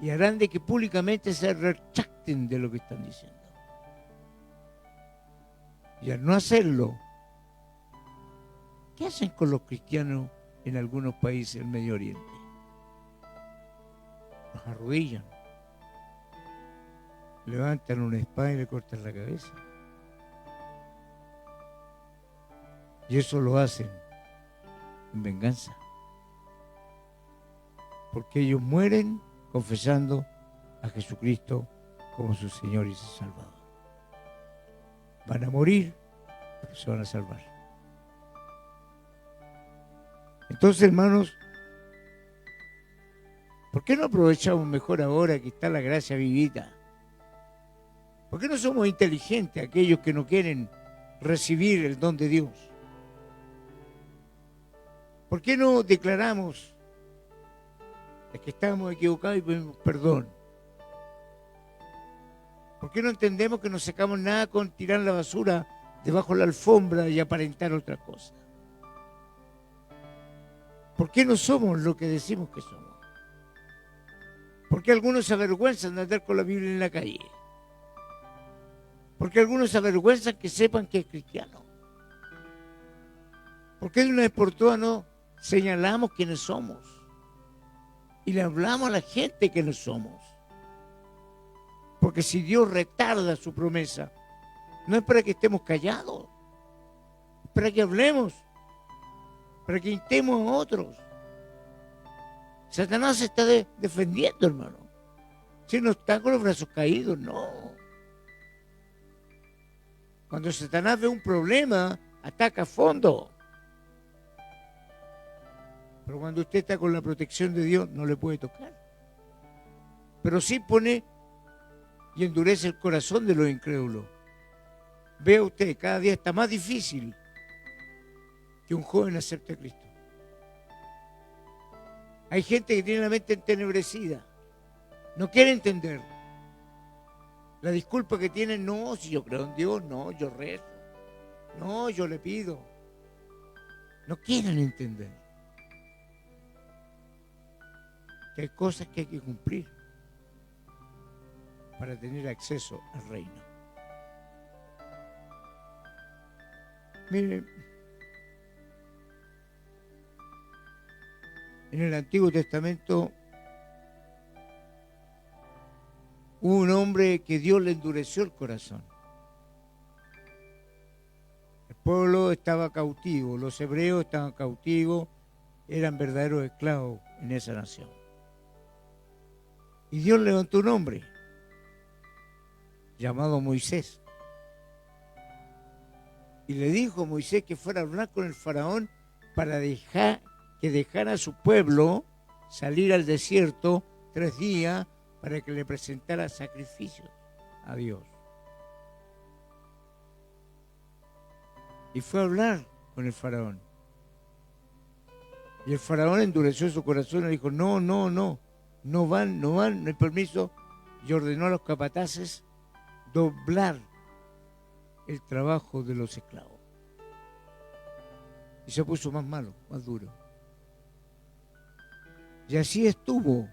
y harán de que públicamente se retracten de lo que están diciendo. Y al no hacerlo, ¿qué hacen con los cristianos en algunos países del Medio Oriente? Los arrodillan, levantan una espada y le cortan la cabeza. Y eso lo hacen en venganza. Porque ellos mueren confesando a Jesucristo como su Señor y su Salvador. Van a morir, pero se van a salvar. Entonces, hermanos, ¿por qué no aprovechamos mejor ahora que está la gracia vivita? ¿Por qué no somos inteligentes aquellos que no quieren recibir el don de Dios? ¿Por qué no declaramos que estamos equivocados y pedimos perdón? ¿Por qué no entendemos que no sacamos nada con tirar la basura debajo de la alfombra y aparentar otra cosa? ¿Por qué no somos lo que decimos que somos? ¿Por qué algunos se avergüenzan de andar con la Biblia en la calle? ¿Por qué algunos se avergüenzan que sepan que es cristiano? ¿Por qué de una vez por todas no señalamos quiénes somos y le hablamos a la gente quiénes somos? Porque si Dios retarda su promesa, no es para que estemos callados, es para que hablemos, para que instemos a otros. Satanás se está defendiendo, hermano. Si no está con los brazos caídos, no. Cuando Satanás ve un problema, ataca a fondo. Pero cuando usted está con la protección de Dios, no le puede tocar. Pero sí pone y endurece el corazón de los incrédulos. Vea usted, cada día está más difícil que un joven acepte a Cristo. Hay gente que tiene la mente entenebrecida, no quiere entender. La disculpa que tienen, no, si yo creo en Dios, no, yo rezo, no, yo le pido. No quieren entender que hay cosas que hay que cumplir. para tener acceso al reino. Miren, en el Antiguo Testamento hubo un hombre que Dios le endureció el corazón. El pueblo estaba cautivo, los hebreos estaban cautivos, eran verdaderos esclavos en esa nación. Y Dios levantó un hombre llamado Moisés. Y le dijo a Moisés que fuera a hablar con el faraón para que dejara a su pueblo salir al desierto 3 días para que le presentara sacrificios a Dios. Y fue a hablar con el faraón. Y el faraón endureció su corazón y dijo, no van, no hay permiso. Y ordenó a los capataces doblar el trabajo de los esclavos. Y se puso más malo, más duro. Y así estuvo,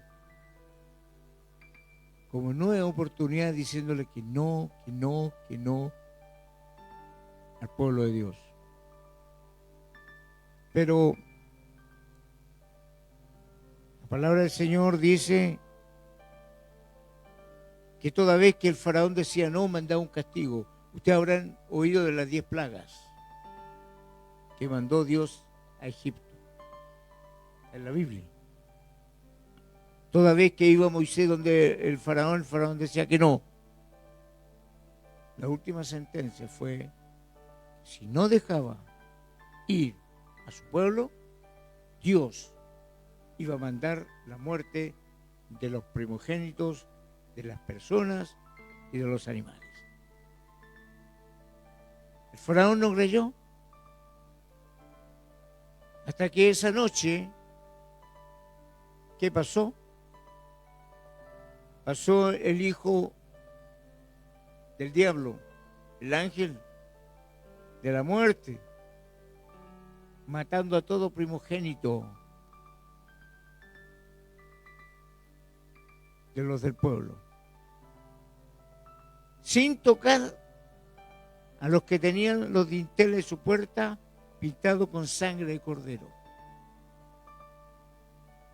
como nueva oportunidad, diciéndole que no al pueblo de Dios. Pero la palabra del Señor dice que toda vez que el faraón decía no, mandaba un castigo. Ustedes habrán oído de las 10 plagas que mandó Dios a Egipto en la Biblia. Toda vez que iba Moisés donde el faraón decía que no. La última sentencia fue, si no dejaba ir a su pueblo, Dios iba a mandar la muerte de los primogénitos, de las personas y de los animales. El faraón no creyó. Hasta que esa noche, ¿qué pasó? Pasó el hijo del diablo, el ángel de la muerte, matando a todo primogénito de los del pueblo, sin tocar a los que tenían los dinteles de su puerta pintados con sangre de cordero.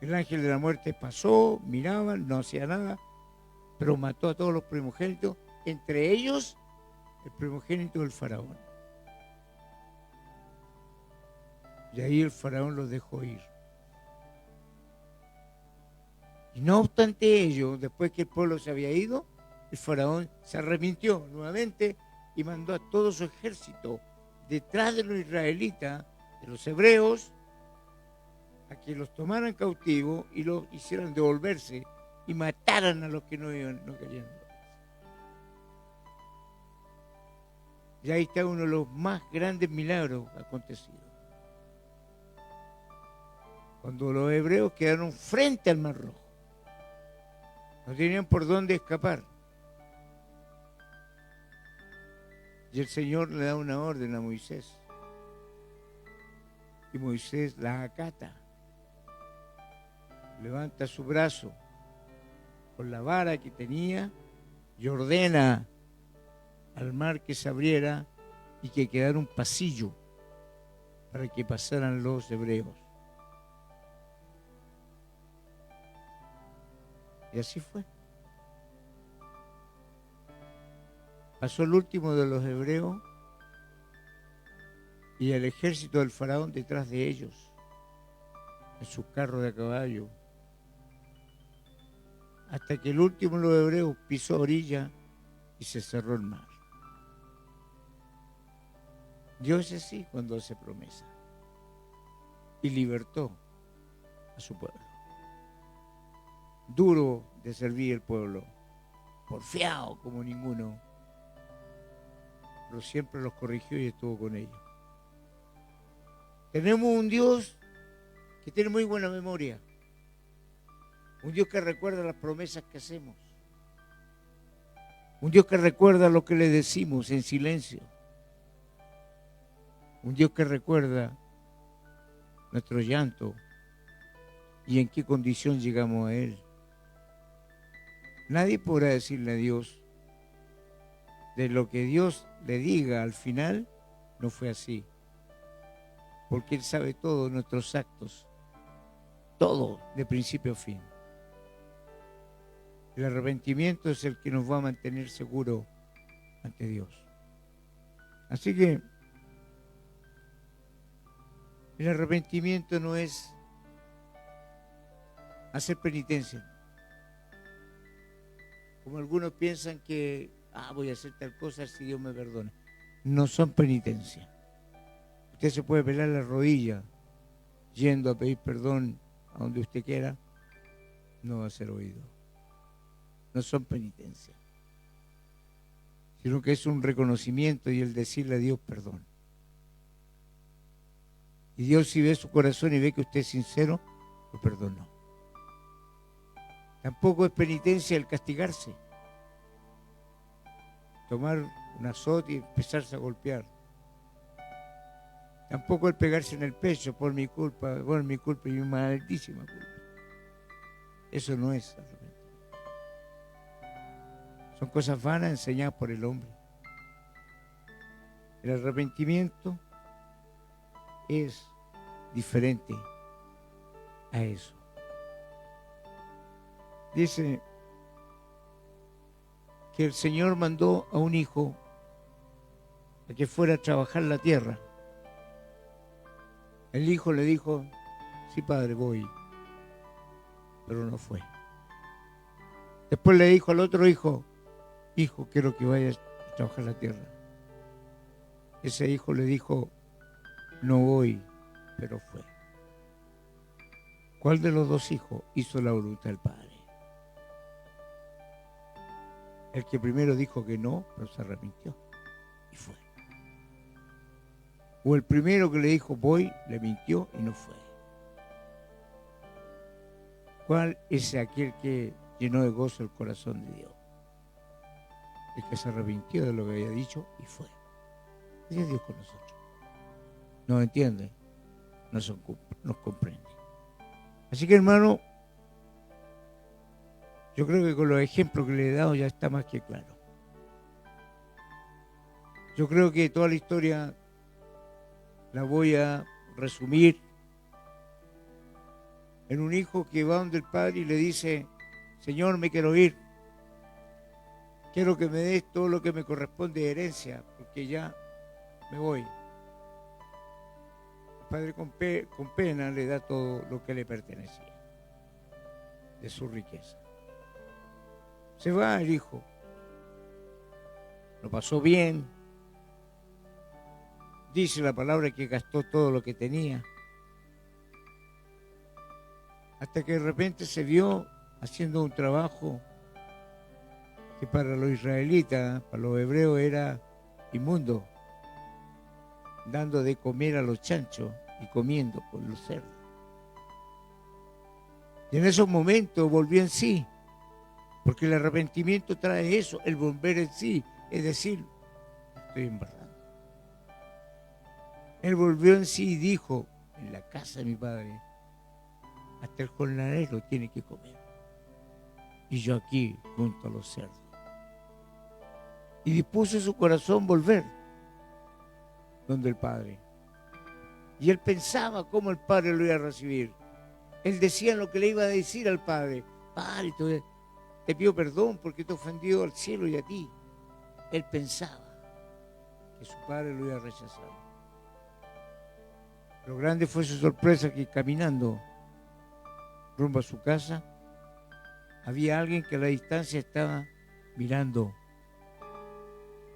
El ángel de la muerte pasó, miraba, no hacía nada, pero mató a todos los primogénitos, entre ellos el primogénito del faraón. Y ahí el faraón los dejó ir. Y no obstante ello, después que el pueblo se había ido, el faraón se arrepintió nuevamente y mandó a todo su ejército detrás de los israelitas, de los hebreos, a que los tomaran cautivos y los hicieran devolverse y mataran a los que no querían. Y ahí está uno de los más grandes milagros acontecidos. Cuando los hebreos quedaron frente al Mar Rojo, no tenían por dónde escapar. Y el Señor le da una orden a Moisés. Y Moisés la acata. Levanta su brazo con la vara que tenía y ordena al mar que se abriera y que quedara un pasillo para que pasaran los hebreos. Y así fue. Pasó el último de los hebreos y el ejército del faraón detrás de ellos, en sus carros de caballo, hasta que el último de los hebreos pisó orilla y se cerró el mar. Dios es así cuando hace promesa y libertó a su pueblo. Duro de servir el pueblo, porfiado como ninguno, pero siempre los corrigió y estuvo con ellos. Tenemos un Dios que tiene muy buena memoria, un Dios que recuerda las promesas que hacemos, un Dios que recuerda lo que le decimos en silencio, un Dios que recuerda nuestro llanto y en qué condición llegamos a Él. Nadie podrá decirle a Dios de lo que Dios le diga al final, no fue así. Porque Él sabe todos nuestros actos, todo, de principio a fin. El arrepentimiento es el que nos va a mantener seguros ante Dios. Así que el arrepentimiento no es hacer penitencia. Como algunos piensan que voy a hacer tal cosa si Dios me perdona. No son penitencia. Usted se puede pelar la rodilla yendo a pedir perdón a donde usted quiera, no va a ser oído. No son penitencia, sino que es un reconocimiento y el decirle a Dios perdón. Y Dios, si ve su corazón y ve que usted es sincero, lo perdonó. Tampoco es penitencia el castigarse, tomar un azote y empezarse a golpear. Tampoco el pegarse en el pecho por mi culpa y mi maldísima culpa. Eso no es arrepentimiento. Son cosas vanas enseñadas por el hombre. El arrepentimiento es diferente a eso. Dice que el Señor mandó a un hijo a que fuera a trabajar la tierra. El hijo le dijo, sí padre, voy, pero no fue. Después le dijo al otro hijo, hijo, quiero que vayas a trabajar la tierra. Ese hijo le dijo, no voy, pero fue. ¿Cuál de los dos hijos hizo la voluntad del padre? El que primero dijo que no, pero se arrepintió y fue. O el primero que le dijo voy, le mintió y no fue. ¿Cuál es aquel que llenó de gozo el corazón de Dios? El que se arrepintió de lo que había dicho y fue. Así es Dios con nosotros. Nos entiende, nos comprende. Así que, hermano, yo creo que con los ejemplos que le he dado ya está más que claro. Yo creo que toda la historia la voy a resumir en un hijo que va donde el padre y le dice, Señor, me quiero ir. Quiero que me des todo lo que me corresponde de herencia, porque ya me voy. El padre con pena le da todo lo que le pertenecía, de su riqueza. Se va el hijo. Lo pasó bien. Dice la palabra que gastó todo lo que tenía. Hasta que de repente se vio haciendo un trabajo que para los israelitas, para los hebreos era inmundo, dando de comer a los chanchos y comiendo con los cerdos. Y en esos momentos volvió en sí, porque el arrepentimiento trae eso, el volver en sí, es decir, estoy embarrando. Él volvió en sí y dijo, en la casa de mi padre, hasta el jornalero tiene que comer. Y yo aquí, junto a los cerdos. Y dispuso su corazón volver donde el padre. Y él pensaba cómo el padre lo iba a recibir. Él decía lo que le iba a decir al padre. Padre, te pido perdón porque te he ofendido al cielo y a ti. Él pensaba que su padre lo iba a rechazar. Lo grande fue su sorpresa que caminando rumbo a su casa, había alguien que a la distancia estaba mirando.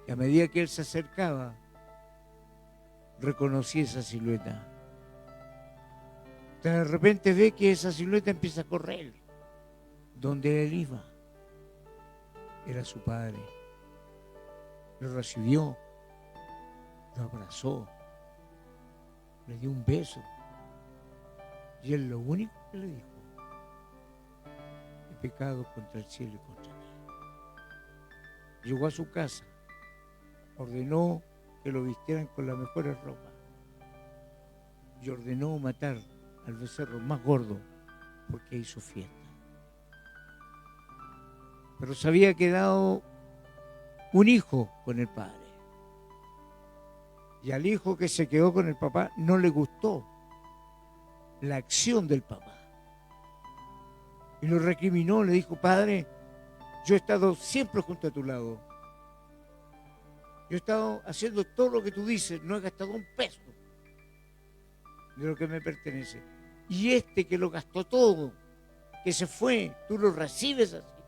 Y a medida que él se acercaba, reconocí esa silueta. De repente ve que esa silueta empieza a correr. Donde él iba, era su padre. Lo recibió, lo abrazó, le dio un beso. Y él lo único que le dijo, he pecado contra el cielo y contra mí. Llegó a su casa, ordenó que lo vistieran con las mejores ropas y ordenó matar al becerro más gordo porque hizo fiesta. pero se había quedado un hijo con el padre. Y al hijo que se quedó con el papá no le gustó la acción del papá. Y lo recriminó, le dijo: padre, yo he estado siempre junto a tu lado. Yo he estado haciendo todo lo que tú dices, no he gastado un peso de lo que me pertenece. Y este que lo gastó todo, que se fue, tú lo recibes así.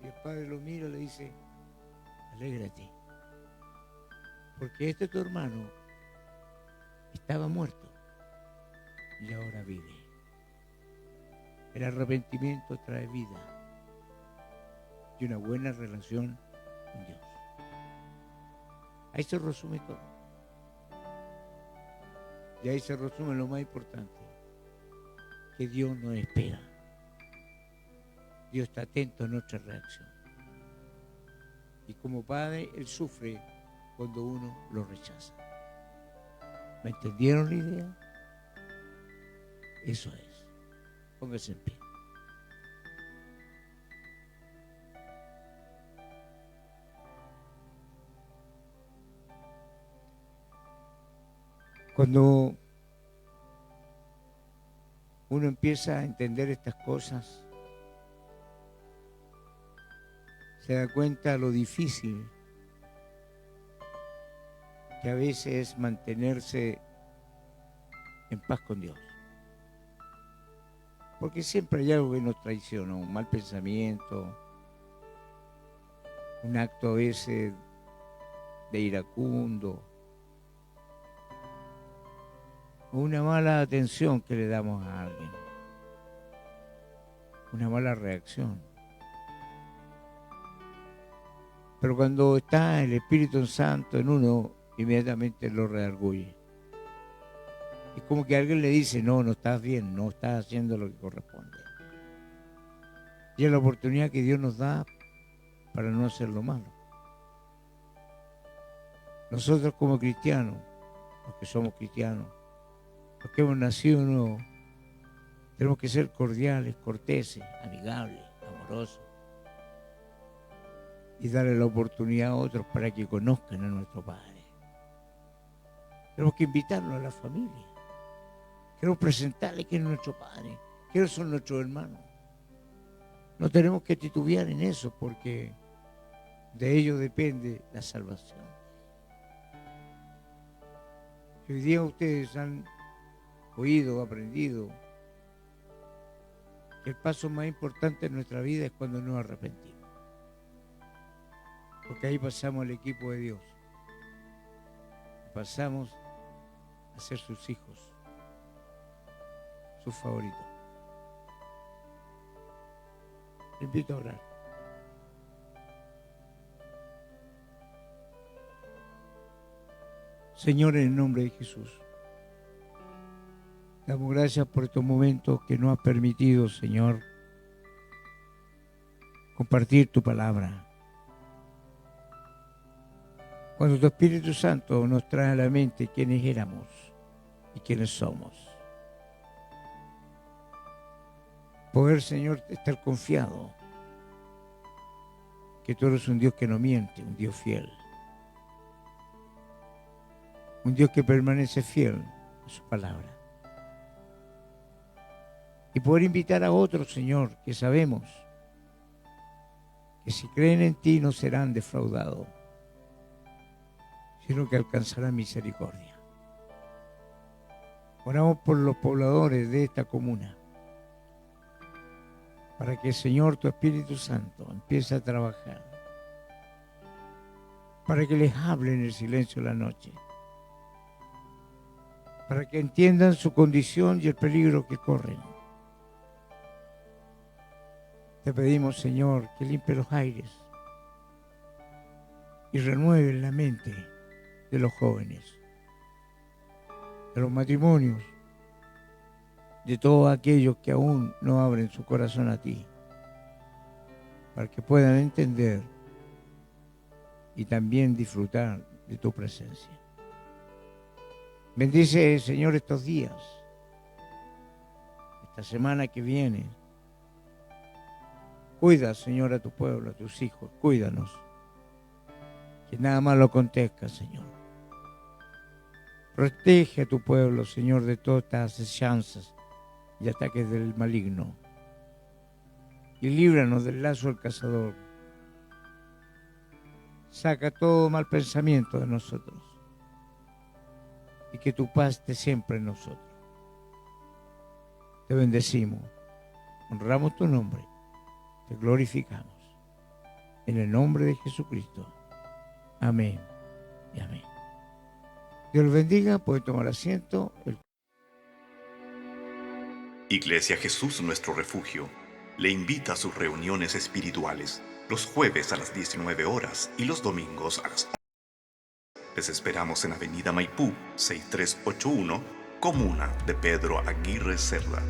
Y el padre lo mira y le dice: alégrate, porque este tu hermano estaba muerto y ahora vive. El arrepentimiento trae vida y una buena relación con Dios. Ahí se resume todo. Y ahí se resume lo más importante, que Dios nos espera. Dios está atento a nuestra reacción. Y como padre, Él sufre cuando uno lo rechaza. ¿Me entendieron la idea? Eso es. Póngase en pie. Cuando uno empieza a entender estas cosas, se da cuenta lo difícil que a veces es mantenerse en paz con Dios. Porque siempre hay algo que nos traiciona, un mal pensamiento, un acto a veces de iracundo, o una mala atención que le damos a alguien, una mala reacción. Pero cuando está el Espíritu Santo en uno, inmediatamente lo redarguye. Es como que alguien le dice: no, no estás bien, no estás haciendo lo que corresponde. Y es la oportunidad que Dios nos da para no hacer lo malo. Nosotros como cristianos, los que somos cristianos, los que hemos nacido nuevos, tenemos que ser cordiales, corteses, amigables, amorosos, y darle la oportunidad a otros para que conozcan a nuestro Padre. Tenemos que invitarlos a la familia. Queremos presentarles quién es nuestro Padre, quiénes son nuestros hermanos. No tenemos que titubear en eso, porque de ello depende la salvación. Si hoy día ustedes han oído, aprendido, que el paso más importante en nuestra vida es cuando nos arrepentimos. Porque ahí pasamos al equipo de Dios. Pasamos a ser sus hijos, sus favoritos. Le invito a orar. Señor, en el nombre de Jesús, damos gracias por estos momentos que nos has permitido, Señor, compartir tu palabra. Cuando tu Espíritu Santo nos trae a la mente quiénes éramos y quiénes somos. Poder, Señor, estar confiado que tú eres un Dios que no miente, un Dios fiel. Un Dios que permanece fiel a su palabra. Y poder invitar a otros, Señor, que sabemos que si creen en ti no serán defraudados, sino que alcanzarán misericordia. Oramos por los pobladores de esta comuna, para que el Señor, tu Espíritu Santo, empiece a trabajar, para que les hable en el silencio de la noche, para que entiendan su condición y el peligro que corren. Te pedimos, Señor, que limpie los aires y renueve la mente de los jóvenes, de los matrimonios, de todos aquellos que aún no abren su corazón a ti, para que puedan entender y también disfrutar de tu presencia. Bendice, Señor, estos días, esta semana que viene. Cuida, Señor, a tu pueblo, a tus hijos. Cuídanos. Que nada más lo acontezca, Señor. Protege a tu pueblo, Señor, de todas estas asechanzas y ataques del maligno. Y líbranos del lazo del cazador. Saca todo mal pensamiento de nosotros. Y que tu paz esté siempre en nosotros. Te bendecimos. Honramos tu nombre. Te glorificamos. En el nombre de Jesucristo. Amén y amén. Dios los bendiga. Puede tomar asiento. Iglesia Jesús Nuestro Refugio le invita a sus reuniones espirituales los jueves a las 19 horas y los domingos a las 11. Les esperamos en Avenida Maipú, 6381, Comuna de Pedro Aguirre Cerda.